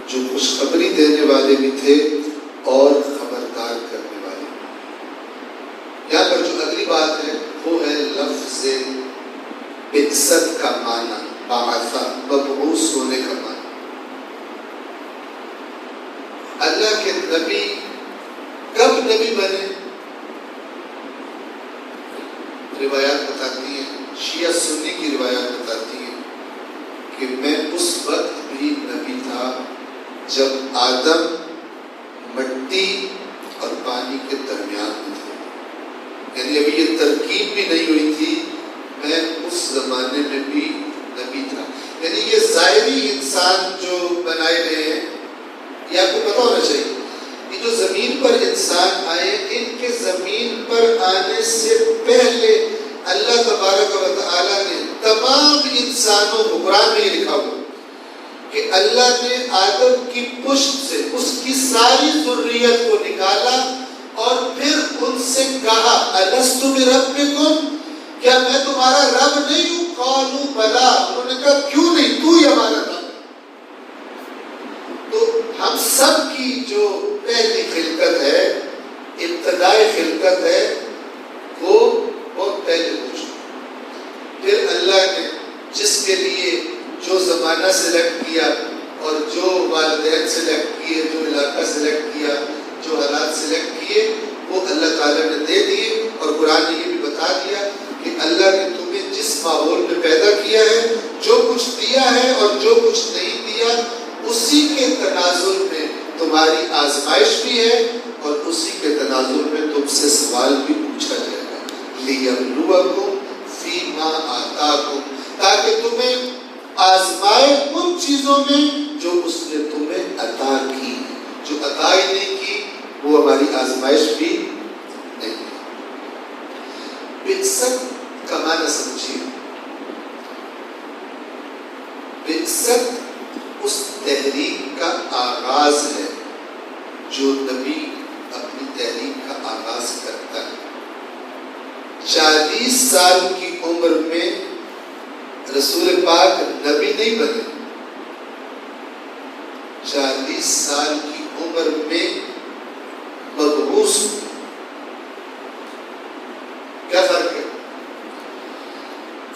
جو خوشخبری دینے والے بھی تھے اور خبردار کرنے والے. یہاں پر جو اگلی بات ہے وہ ہے لفظ بعثت کا معنی، بعث مبعوث ہونے کا معنی. اللہ کے نبی کب نبی بنے؟ روایات بتاتی ہیں، شیعہ سنی کی روایات بتاتی ہیں کہ میں اس وقت بھی نبی تھا جب آدم مٹی اور پانی کے درمیان میں تھے. یعنی ابھی یہ ترکیب بھی نہیں ہوئی تھی، میں اس زمانے میں بھی نبی تھا. یعنی یہ ظاہری انسان جو بنائے گئے ہیں یہ آپ کو پتہ ہونا چاہیے، یہ جو زمین پر انسان آئے ان کے زمین پر آنے سے پہلے اللہ تبارک و تعالی نے تمام انسانوں کو، قرآن میں یہ لکھا ہوا کہ اللہ نے آدم کی پشت سے اس کی ساری ذریت کو نکالا اور پھر ان سے کہا الست بربکم، کیا میں تمہارا رب نہیں ہوں؟ قالوا بلا، انہوں نے کہا کیوں نہیں، تو ہی ہمارا رب. تو ہم سب کی جو پہلی خلقت ہے، ابتدائی خلقت ہے، وہ بہت پہلے ہو چکی. پھر اللہ نے جس کے لیے جو زمانہ سلیکٹ کیا اور جو والدین سلیکٹ کیے، جو علاقہ سلیکٹ کیا، جو حالات سلیکٹ کیے، وہ اللہ تعالیٰ نے دے دیے. اور قرآن نے یہ بھی بتا دیا کہ اللہ نے تمہیں جس ماحول میں پیدا کیا ہے، جو کچھ دیا ہے اور جو کچھ نہیں دیا، اسی کے تناظر میں تمہاری آزمائش بھی ہے اور اسی کے تناظر میں تم سے سوال بھی پوچھا جائے گا. لِيَبْلُوَكُمْ فِي مَا آتَاكُمْ، تاکہ تمہیں آزمائے ان چیزوں میں جو اس نے تمہیں عطا کی. جو عطا ہی نہیں کی وہ ہماری آزمائش بھی نہیں. بعثت کا معنی سمجھیے. بعثت اس تحریک کا آغاز ہے جو نبی اپنی تحریک کا آغاز کرتا ہے. 40 سال کی عمر میں رسول پاک نبی نہیں بنے. 40 سال کی عمر میں مبعوث ہوئے. کیا فرق ہے؟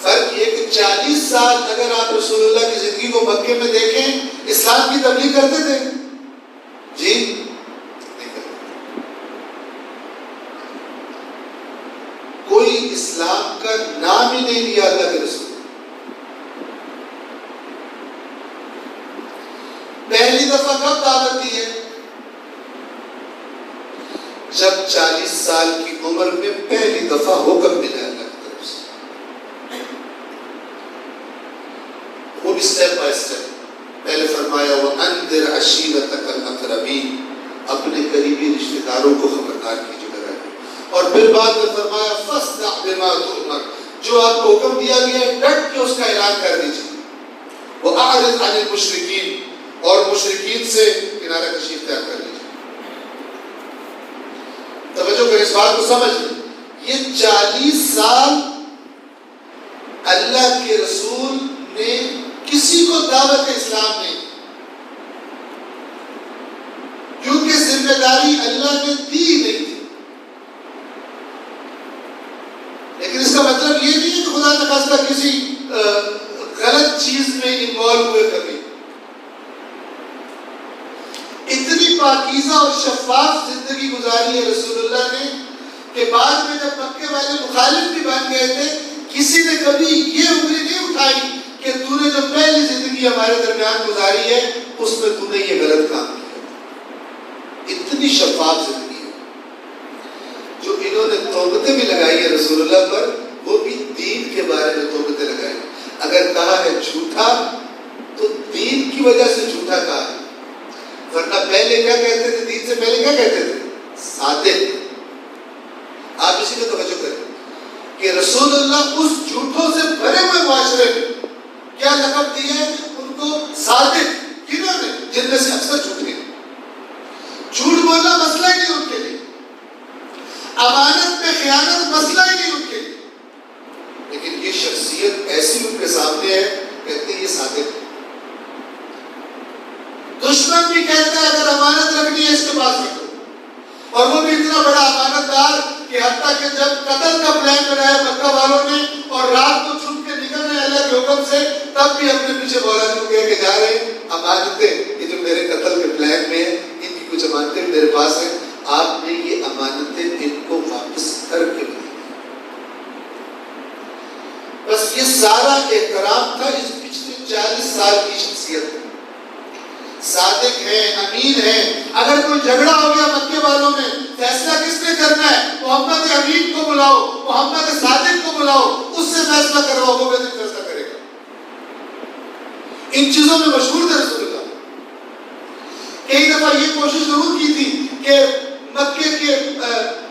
فرق یہ کہ 40 سال اگر آپ رسول اللہ کی زندگی کو مکے میں دیکھیں، اسلام کی تبلیغ کرتے تھے؟ جی نہیں کرتے. کوئی اسلام کا نام ہی نہیں لیا اللہ کے رسول. پہلی دفعہ کب دعوت دی ہے؟ جب 40 سال کی عمر میں پہلی دفعہ حکم ملا اللہ کی طرف سے. وہ بھی سٹیپ بائی سٹیپ. پہلے فرمایا وَأَنذِرْ عَشِيرَتَكَ الْأَقْرَبِينَ، اپنے قریبی رشتہ داروں کو خبردار کیجیے. اور پھر بعد میں فرمایا فَاصْدَعْ بِمَا تُؤْمَرُ، جو آپ کو حکم دیا گیا ہے ڈٹ کے اس کا اعلان کر دیجیے. وَأَعْرِضْ عَنِ الْمُشْرِكِينَ، اور مشرکین سے کنارہ کشی اختیار کر لیجیے. توجہ کریں، اس بات کو سمجھ لیں. یہ 40 سال اللہ کے رسول نے کسی کو دعوت اسلام نہیں، کیونکہ ذمہ داری اللہ نے دی نہیں تھی. لیکن اس کا مطلب یہ نہیں ہے کہ خدا نخواستہ کسی غلط چیز میں انوالو ہوئے کبھی. اتنی پاکیزہ اور شفاف زندگی گزاری ہے رسول اللہ نے کہ بعد میں جب مکے والے مخالف بھی بن گئے تھے، کسی نے کبھی یہ انگلی نہیں اٹھائی کہ تو نے جو پہلی زندگی ہمارے درمیان گزاری ہے اس میں تو نے یہ غلط کام کیا. اتنی شفاف زندگی ہے. جو انہوں نے تہمتیں بھی لگائی ہیں رسول اللہ پر، وہ بھی دین کے بارے میں تہمتیں لگائی. اگر کہا ہے جھوٹا تو دین کی وجہ سے جھوٹا کہا ہے، ورنہ پہلے کیا کہتے تھے؟ دین سے پہلے کیا کہتے تھے؟ صادق. آپ اسی میں توجہ کریں کہ رسول اللہ اس جھوٹوں سے بھرے ہوئے معاشرے میں کیا لقب دیا ہے ان کو؟ صادق. کنہوں نے؟ جن میں سے اکثر جھوٹے. جھوٹ بولنا مسئلہ ہی نہیں ان کے لیے، امانت میں خیانت مسئلہ ہی نہیں ان کے لیے. لیکن یہ شخصیت ایسی ان کے سامنے ہے، کہتے ہیں یہ صادق. دشمن بھی کہتا ہے اگر امانت رکھنی ہے اس کے پاس رکھو. اور وہ بھی اتنا بڑا امانت دار کہ حتیٰ کہ جب قتل کا پلان بنایا مکہ والوں نے اور رات کو چھپ کے نکل رہے اللہ کے حکم سے، تب بھی اپنے پیچھے بولا کو کہہ کے جا رہے ہیں امانتیں یہ جو میرے قتل کے پلان میں ہیں، ان کی کچھ امانتیں میرے پاس ہیں، آپ نے یہ امانتیں ان کو واپس کر کے دی. بس یہ سارا احترام تھا اس پچھلے 40 سال کی شخصیت. صادق ہے، امین ہے. اگر کوئی جھگڑا ہو گیا مکے والوں میں، فیصلہ کس نے کرنا ہے؟ محمد امین کو بلاؤ، محمد صادق کو بلاؤ، اس سے فیصلہ کرواؤ، وہ بھی فیصلہ کرے گا. ان چیزوں میں مشہور تھے رسول اللہ. کئی دفعہ یہ کوشش ضرور کی تھی کہ مکے کے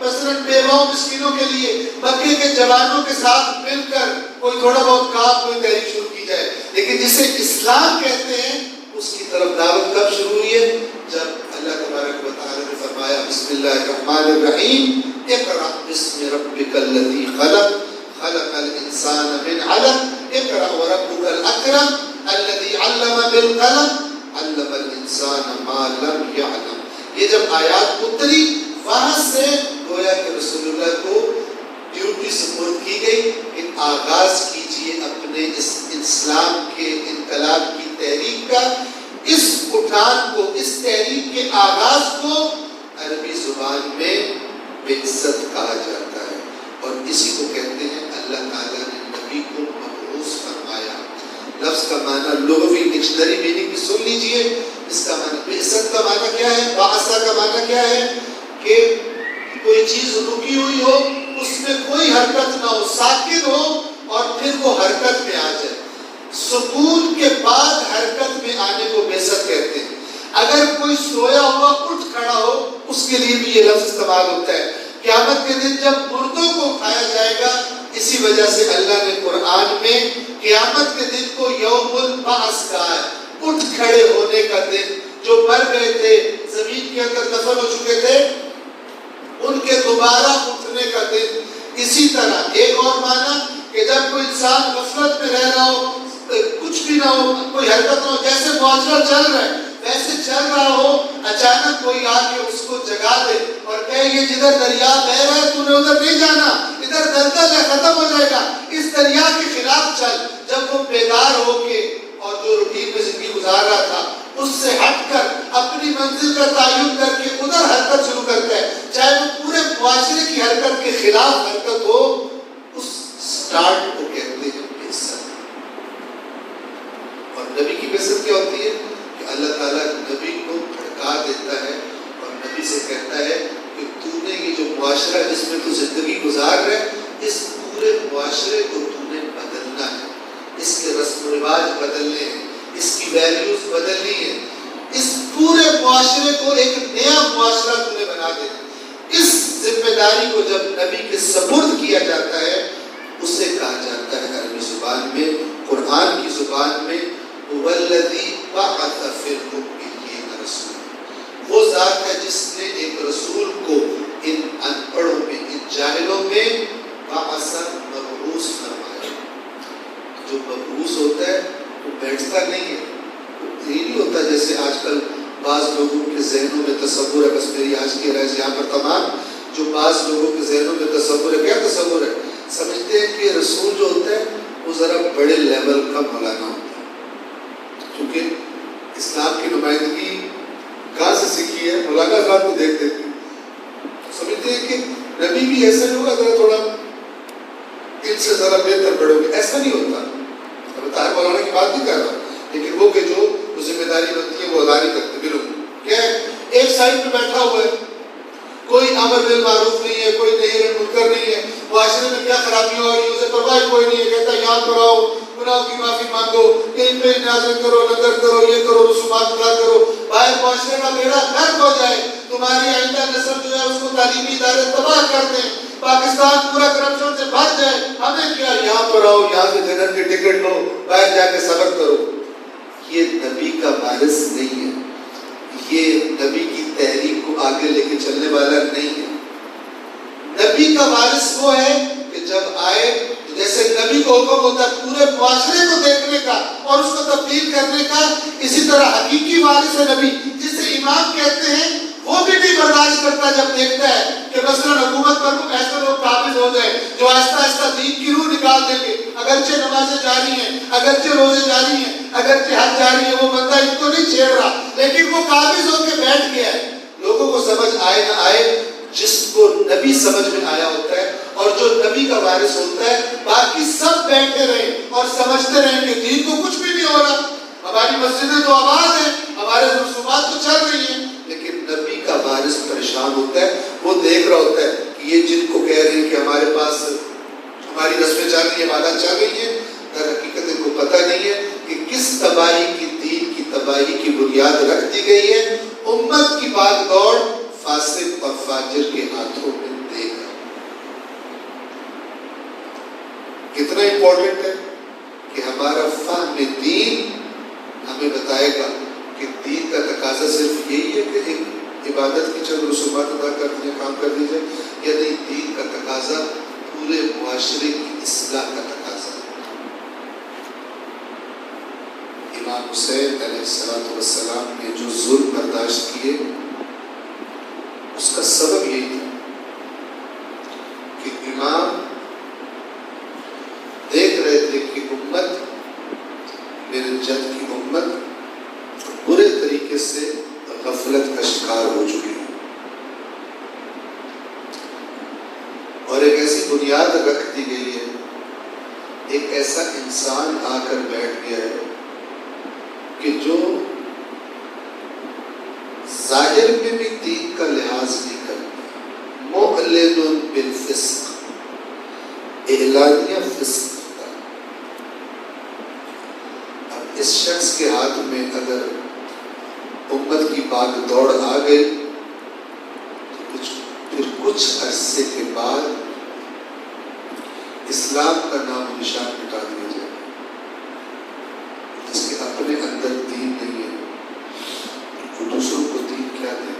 مثلاً بیواؤں مسکینوں کے لیے مکے کے جوانوں کے ساتھ مل کر کوئی تھوڑا بہت کام، کوئی تحریک شروع کی جائے. لیکن جسے اسلام کہتے ہیں اس کی طرف دعوت کب شروع ہوئی ہے؟ جب اللہ تبارک و تعالی نے فرمایا بسم اللہ الرحمن الرحیم اقرأ باسم ربک الذی خلق خلق الانسان من علق اقرأ وربک الاکرم الذی علم بالقلم علم الانسان ما لم یعلم. یہ جب آیات اتری وہاں سے گویا کہ رسول اللہ کو ڈیوٹی سپورٹ کی گئی کہ آغاز کیجئے اپنے اس اسلام کے انقلاب کی تحریک کا. اس اٹھان کو، اس تحریک کے آغاز کو عربی زبان میں بعثت کہا جاتا ہے، اور اسی کو کہتے ہیں اللہ تعالیٰ نے نبی کو مبعوث فرمایا. لفظ کا معنی لغوی ڈکشنری میننگ بھی سن لیجئے. اس کا معنی بعثت کا معنی کیا ہے؟ بعثہ کا معنی کیا ہے؟ کہ کوئی چیز رکی ہوئی ہو، اس میں کوئی حرکت نہ ہو، ساکن ہو اور پھر وہ حرکت میں آ جائے. سکون کے بعد حرکت میں آنے کو بعثت کہتے ہیں. اگر کوئی سویا ہوا اٹھ کھڑا ہو، اس کے لیے بھی یہ لفظ استعمال ہوتا ہے. قیامت کے دن جب مردوں کو اٹھایا جائے گا، اسی وجہ سے اللہ نے قرآن میں قیامت کے دن کو یوم البعث کہا ہے، اٹھ کھڑے ہونے کا دن. جو مر گئے تھے، زمین کے اندر دفن ہو چکے تھے، ان کے دوبارہ اٹھنے کا دن. اسی طرح ایک اور معنی کہ جب کوئی انسان غفلت میں رہ رہا ہو، کچھ بھی نہ ہو، کوئی حرکت نہ ہو، جیسے معاشرہ چل رہا ہے ویسے چل رہا ہو، اچانک کوئی آ کے اس کو جگا دے اور کہے یہ جدھر دریا بہ رہا ہے تو نے ادھر نہیں جانا، ادھر دلدل ہے، ختم ہو جائے گا، اس دریا کے خلاف چل. جب وہ بیدار ہو کے اور جو روٹین میں زندگی گزار رہا تھا اس سے ہٹ کر اپنی منزل کا تعین کر کے ادھر حرکت شروع کرتا ہے، چاہے وہ پورے معاشرے کی حرکت کے خلاف حرکت ہو، اس سٹارٹ کو کہتے ہیں بعثت. اور نبی کی بعثت کیا ہوتی ہے کہ اللہ تعالیٰ نبی کو بھڑکا دیتا ہے اور نبی سے کہتا ہے کہ تو نے یہ جو معاشرہ جس میں تو زندگی گزار رہا ہے، اس پورے معاشرے کو تو نے بدلنا ہے، اس کے رسم و رواج بدلنے ہیں، اس کی ویلیوز بدلنی ہے، اس پورے معاشرے کو ایک نیا معاشرہ تو نے بنا دینا. اس ذمہ داری کو جب نبی کے سپرد کیا جاتا ہے، اسے کہا جاتا ہے عربی زبان میں، قرآن کی زبان میں، والذی بعث فی الأمیین رسولا. وہ ذات ہے جس نے ایک رسول کو ان ان پڑھوں میں، ان جاہلوں میں بعث مبعوث فرمایا. جو مبعوث ہوتا ہے وہ بیٹھتا نہیں ہے، یہ نہیں ہوتا جیسے آج کل بعض لوگوں کے ذہنوں میں تصور ہے. بس میری آج کی رائے یہاں پر تمام جو بعض لوگوں کے ذہنوں میں تصور ہے، کیا تصور ہے؟ سمجھتے ہیں کہ رسول جو ہوتا ہے وہ ذرا بڑے لیول کا مولانا ہوتا ہے، کیونکہ اسلام کی نمائندگی کہاں سے سیکھی ہے؟ مولانا صاحب کو دیکھ دیتے ہیں. سمجھتے ہیں کہ نبی بھی ایسا نہیں ہوگا، ذرا تھوڑا ان سے ذرا بہتر پڑھو گے. ایسا نہیں ہوتا. اب طاہر مولانا کی بات نہیں کر رہا، لیکن وہ کہ جو ذمہ داری بنتی ہے وہ ادا نہیں کرتے. بالکل کیا ہے، ایک سائڈ پہ بیٹھا ہوا ہے، کوئی امر بالمعروف نہیں ہے، کوئی نہی عن المنکر نہیں ہے، معاشرے میں کیا خرابیاں ہو رہی ہیں اسے پرواہ کوئی نہیں ہے. کہتا ہے یاد پر آؤ، گناہوں کی معافی مانگو، ان پہ نیازیں کرو، نظر کرو، یہ کرو، رسومات ادا کرو. باہر معاشرے کا بیڑا غرق ہو جائے، تمہاری آئندہ نسل جو ہے اس کو تعلیمی ادارے تباہ کر دیں، پاکستان پورا کرپشن سے بھر جائے. ہمیں کیا، یہاں پر آؤ، یہاں سے جنت کی ٹکٹ لو، باہر جا کے سبق کرو. یہ نبی کا وارث نہیں ہے، یہ نبی کی تحریک کو آگے لے کے چلنے والا نہیں ہے. نبی کا وارث وہ ہے کہ جب آئے، جیسے نبی کو حکم ہوتا ہے پورے معاشرے کو دیکھنے کا اور اس کو تبدیل کرنے کا، اسی طرح حقیقی وارث ہے نبی، جسے امام کہتے ہیں. وہ بھی نہیں برداشت کرتا جب دیکھتا ہے کہ مثلا حکومت پر ایسے لوگ قابض ہو گئے جو آہستہ آہستہ دین کی روح نکال دیں گے. اگرچہ نمازیں جاری ہیں، اگرچہ روزے جاری ہیں، اگرچہ حج جاری ہے، وہ بندہ ان کو نہیں چھیڑ رہا، لیکن وہ قابض ہو کے بیٹھ گیا ہے. لوگوں کو سمجھ آئے نہ آئے، جس کو نبی سمجھ میں آیا ہوتا ہے اور جو نبی کا وارث ہوتا ہے، باقی سب بیٹھے رہے اور سمجھتے رہے کہ دین کو کچھ بھی نہیں ہو رہا، ہماری مسجدیں تو آباد ہیں، ہمارے رسومات تو چل رہی ہیں. لیکن نبی کا وارث پریشان ہوتا ہے، وہ دیکھ رہا ہوتا ہے کہ یہ جن کو کہہ رہے ہیں کہ ہمارے پاس ہماری رسمیں چل رہی ہیں، عبادات چل رہی ہیں، در حقیقت ان کو پتہ نہیں ہے کہ کس تباہی کی، دین کی تباہی کی بنیاد رکھ دی گئی ہے. امت کی باغ دوڑ فاسق اور فاجر کے ہاتھوں میں دے گا. کتنا امپورٹنٹ ہے کہ ہمارا فہم دین ہمیں بتائے گا کہ دین کا تقاضا صرف یہی ہے کہ ایک عبادت کی چند رسومات ادا کر دیجیے، کام کر دیجیے، یا نہیں، دین کا تقاضا پورے معاشرے کی اصلاح کا تقاضا ہے. امام حسین علیہ السلام نے جو ظلم برداشت کیے، اس کا سبب یہی تھا کہ امام دیکھ رہے تھے کہ امت، میرے جد کی امت برے طریقے سے غفلت کا شکار ہو چکی ہے، اور ایک ایسی بنیاد رکھ دی گئی ہے، ایک ایسا انسان آ کر بیٹھ گیا ہے کہ جو ظاہر میں بھی دین کا لحاظ نہیں کرتا، معلن بالفسق، اعلانیہ فسق کا۔ اب اس شخص کے ہاتھ میں اگر امت کی باغ دوڑ آ گئی تو پھر کچھ عرصے کے بعد اسلام کا نام و نشان مٹا دیا جائے۔ جس کے اپنے اندر دین نہیں ہے وہ دوسروں کو دین کیا دے گا؟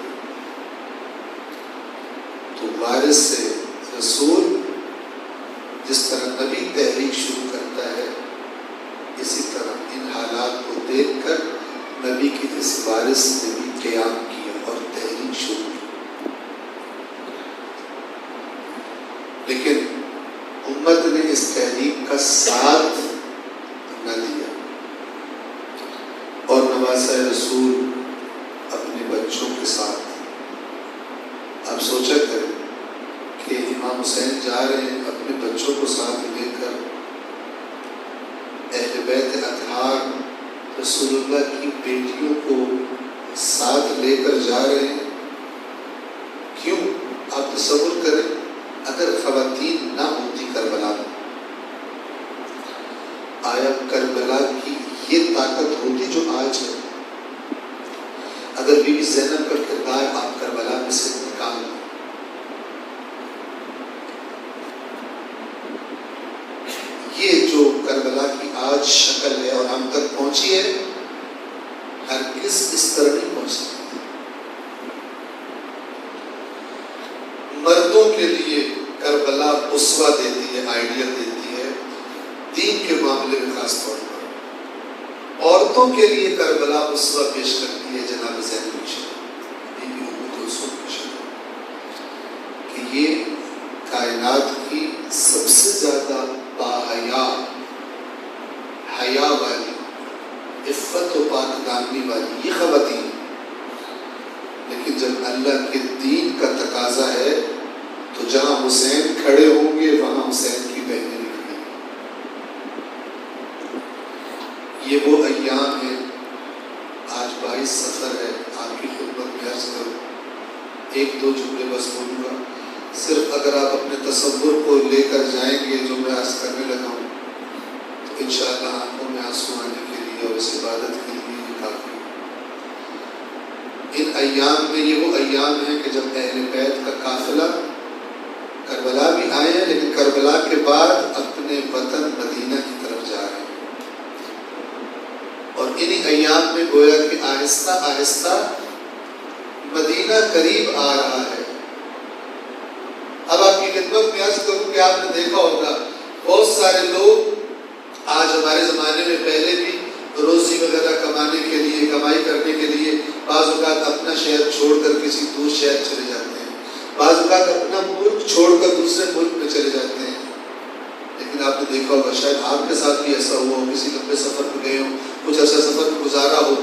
تو وارث سے رسول جس طرح نبی تحریک شروع کرتا ہے، اسی طرح ان حالات کو دیکھ کر نبی کی اس وارث نے بھی قیام کیا اور تحریک شروع کی، لیکن امت نے اس تحریک کا ساتھ نہ دیا اور نواسہ رسول اپنے بچوں کے ساتھ۔ آپ سوچا کریں کہ امام حسین جا رہے ہیں اپنے بچوں کو ساتھ لے کر، اہل بیت اطہار رسول اللہ کی بیٹیوں کو ساتھ لے کر جا رہے ہیں۔ کیوں؟ آپ تصور کریں اگر خواتین نہ ہوتی کربلا میں، آیا کربلا کی یہ طاقت ہوتی جو آج ہے؟ اگر بی بی زینب کا کردار آپ کربلا میں سے نکال دیں، یہ جو کربلا کی آج شکل ہے اور ہم تک پہنچی ہے، ہرگز اس طرح نہیں پہنچ سکتی۔ مردوں کے لیے کربلا اسوہ دیتی ہے، آئیڈیل دیتی ہے دین کے معاملے میں خاص طور پر۔ عورتوں کے لیے کربلا اسوہ پیش کرتی ہے جناب زینب کی شان، بی بی ام کلثوم کی شان، کہ یہ کائنات کی سب سے زیادہ باحیا، حیا والی، عفت و پاک دامنی والی یہ خواتین، لیکن جب اللہ کے دین کا تقاضا ہے تو جہاں حسین کھڑے ہوں گے وہاں حسین کی بہنیں بھی کھڑی۔ یہ وہ ایام ہیں، آج 22 صفر ہے، آپ کی خدمت میں عرض کروں، ایک دو جملے بس بولوں گا، صرف اگر آپ اپنے تصور کو لے کر جائیں گے جو میں عرض کرنے لگا ہوں تو انشاءاللہ آنکھوں میں آنسو آنے کے لیے اور اس عبادت کے لیے یہ کافی۔ ان ایام میں یہ وہ ایام ہیں کہ جب اہل بیت کا قافلہ کربلا بھی آئے ہیں، لیکن کربلا کے بعد اپنے وطن مدینہ کی طرف جا رہے ہیں، اور انہی ایام میں گویا کہ آہستہ آہستہ مدینہ قریب آ رہا ہے۔ اب آپ کی خدمت میں عرض کروں کہ آپ نے دیکھا ہوگا بہت سارے لوگ آج ہمارے زمانے میں پہلے بھی روزی وغیرہ کمانے کے لیے، کمائی کرنے کے لیے بعض اوقات اپنا شہر چھوڑ کر کسی دور شہر چلے جاتے ہیں، بعض اوقات اپنا ملک چھوڑ کر دوسرے ملک میں چلے جاتے ہیں۔ لیکن آپ نے دیکھا ہوگا، شاید آپ کے ساتھ بھی ایسا ہوا ہو، کسی لمبے سفر پہ گئے ہوں، کچھ ایسا سفر میں گزارا ہو،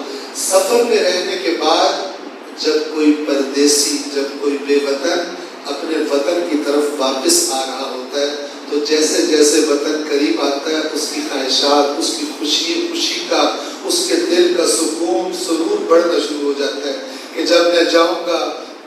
سفر میں رہنے کے بعد جب کوئی پردیسی، جب کوئی بے وطن اپنے وطن کی طرف واپس آ رہا ہوتا ہے تو جیسے جیسے وطن قریب آتا ہے اس کی خواہشات، اس کی خوشی کا، اس کے دل کا سکون، سرور بڑھنا شروع ہو جاتا ہے کہ جب میں جاؤں گا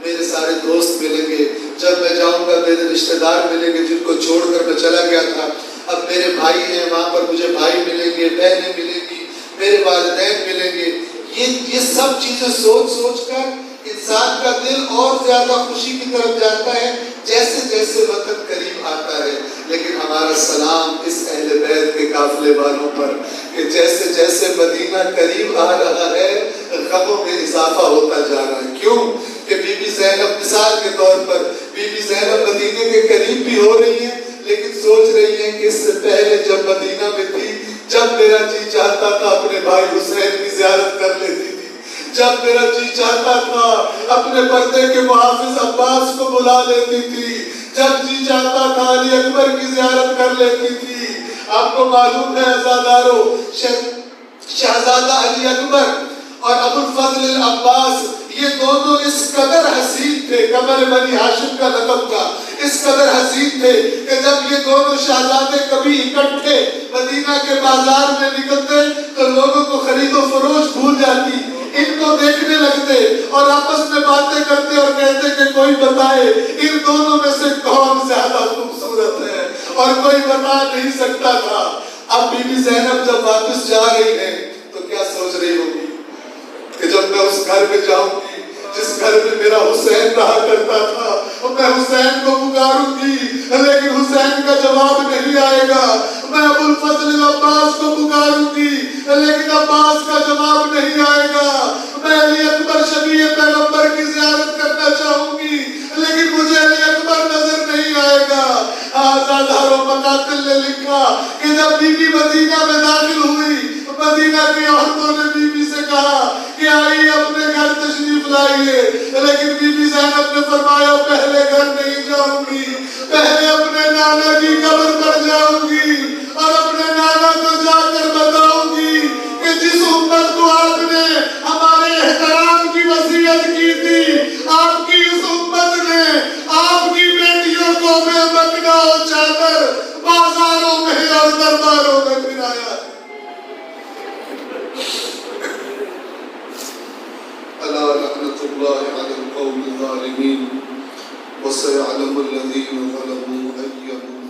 میرے سارے دوست ملیں گے، جب میں جاؤں گا میرے رشتہ دار ملیں گے جن کو چھوڑ کر میں چلا گیا تھا، اب میرے بھائی ہیں وہاں پر مجھے بھائی ملیں گے، بہنیں ملیں گی، میرے والدین ملیں گے۔ یہ سب چیزیں سوچ سوچ کر انسان کا دل اور زیادہ خوشی کی طرف جاتا ہے جیسے جیسے وطن قریب آتا ہے۔ لیکن ہمارا سلام اس اہل بیت کے قافلے والوں پر کہ جیسے جیسے مدینہ قریب آ رہا ہے غموں میں اضافہ ہوتا جا رہا ہے۔ کیوں کہ بی بی زینب مثال کے طور پر، بی بی زینب مدینے کے قریب بھی ہو رہی ہیں لیکن سوچ رہی ہیں کہ اس سے پہلے جب مدینہ میں تھی، جب میرا جی چاہتا تھا اپنے بھائی حسین کی زیارت کر لیتی تھی، جب میرا جی چاہتا تھا اپنے پردے کے محافظ عباس کو بلا لیتی تھی، جب جی چاہتا تھا علی اکبر کی زیارت کر لیتی تھی۔ آپ کو معلوم ہے عزادارو، شہزادہ علی اکبر اور ابو الفضل العباس یہ دونوں اس قدر حسین تھے، قمر بنی ہاشم کا لقب تھا، اس قدر حسین تھے کہ جب یہ دونوں شہزادے کبھی اکٹھے مدینہ کے بازار میں نکلتے تو لوگوں کو خرید و فروخت بھول جاتی، ان کو دیکھنے لگتے اور آپس میں باتیں کرتے اور کہتے کہ کوئی بتائے ان دونوں میں سے کون زیادہ خوبصورت ہے، اور کوئی بتا نہیں سکتا تھا۔ اب بی بی زینب جب واپس جا رہی ہے تو کیا سوچ رہی ہوگی کہ جب میں اس گھر میں جاؤں گی جس گھر میں میرا حسین رہا کرتا تھا، میں حسین کو پکاروں گی لیکن حسین کا جواب نہیں آئے گا، میں ابو الفضل عباس کو پکاروں گی لیکن عباس کا جواب نہیں آئے گا، میں علی اکبر شفیع پیغمبر کی زیارت کرنا چاہوں گی لیکن مجھے علی اکبر نظر نہیں آئے گا۔ آزادار و مقاتل نے لکھا کہ جب بی بی مدینہ میں داخل ہوئی، مدینہ کی عورتوں نے بی بی سے کہا کہ آئیے اپنے گھر تشریف لائیے، لیکن بی بی زینب نے فرمایا پہلے گھر نہیں جاؤں گی، پہلے اپنے نانا کی قبر پر جاؤں گی اور اپنے نانا کو جا کر بتاؤں گی کہ جس امت کو آپ نے ہمارے احترام کی وصیت کی تھی، آپ کی اس امت نے آپ کی بیٹیوں کو بے مکنا و چادر بازاروں میں اور درباروں میں پھرایا ہے۔ ألا لعنة الله على القوم الظالمين وسيعلم الذين ظلموا أي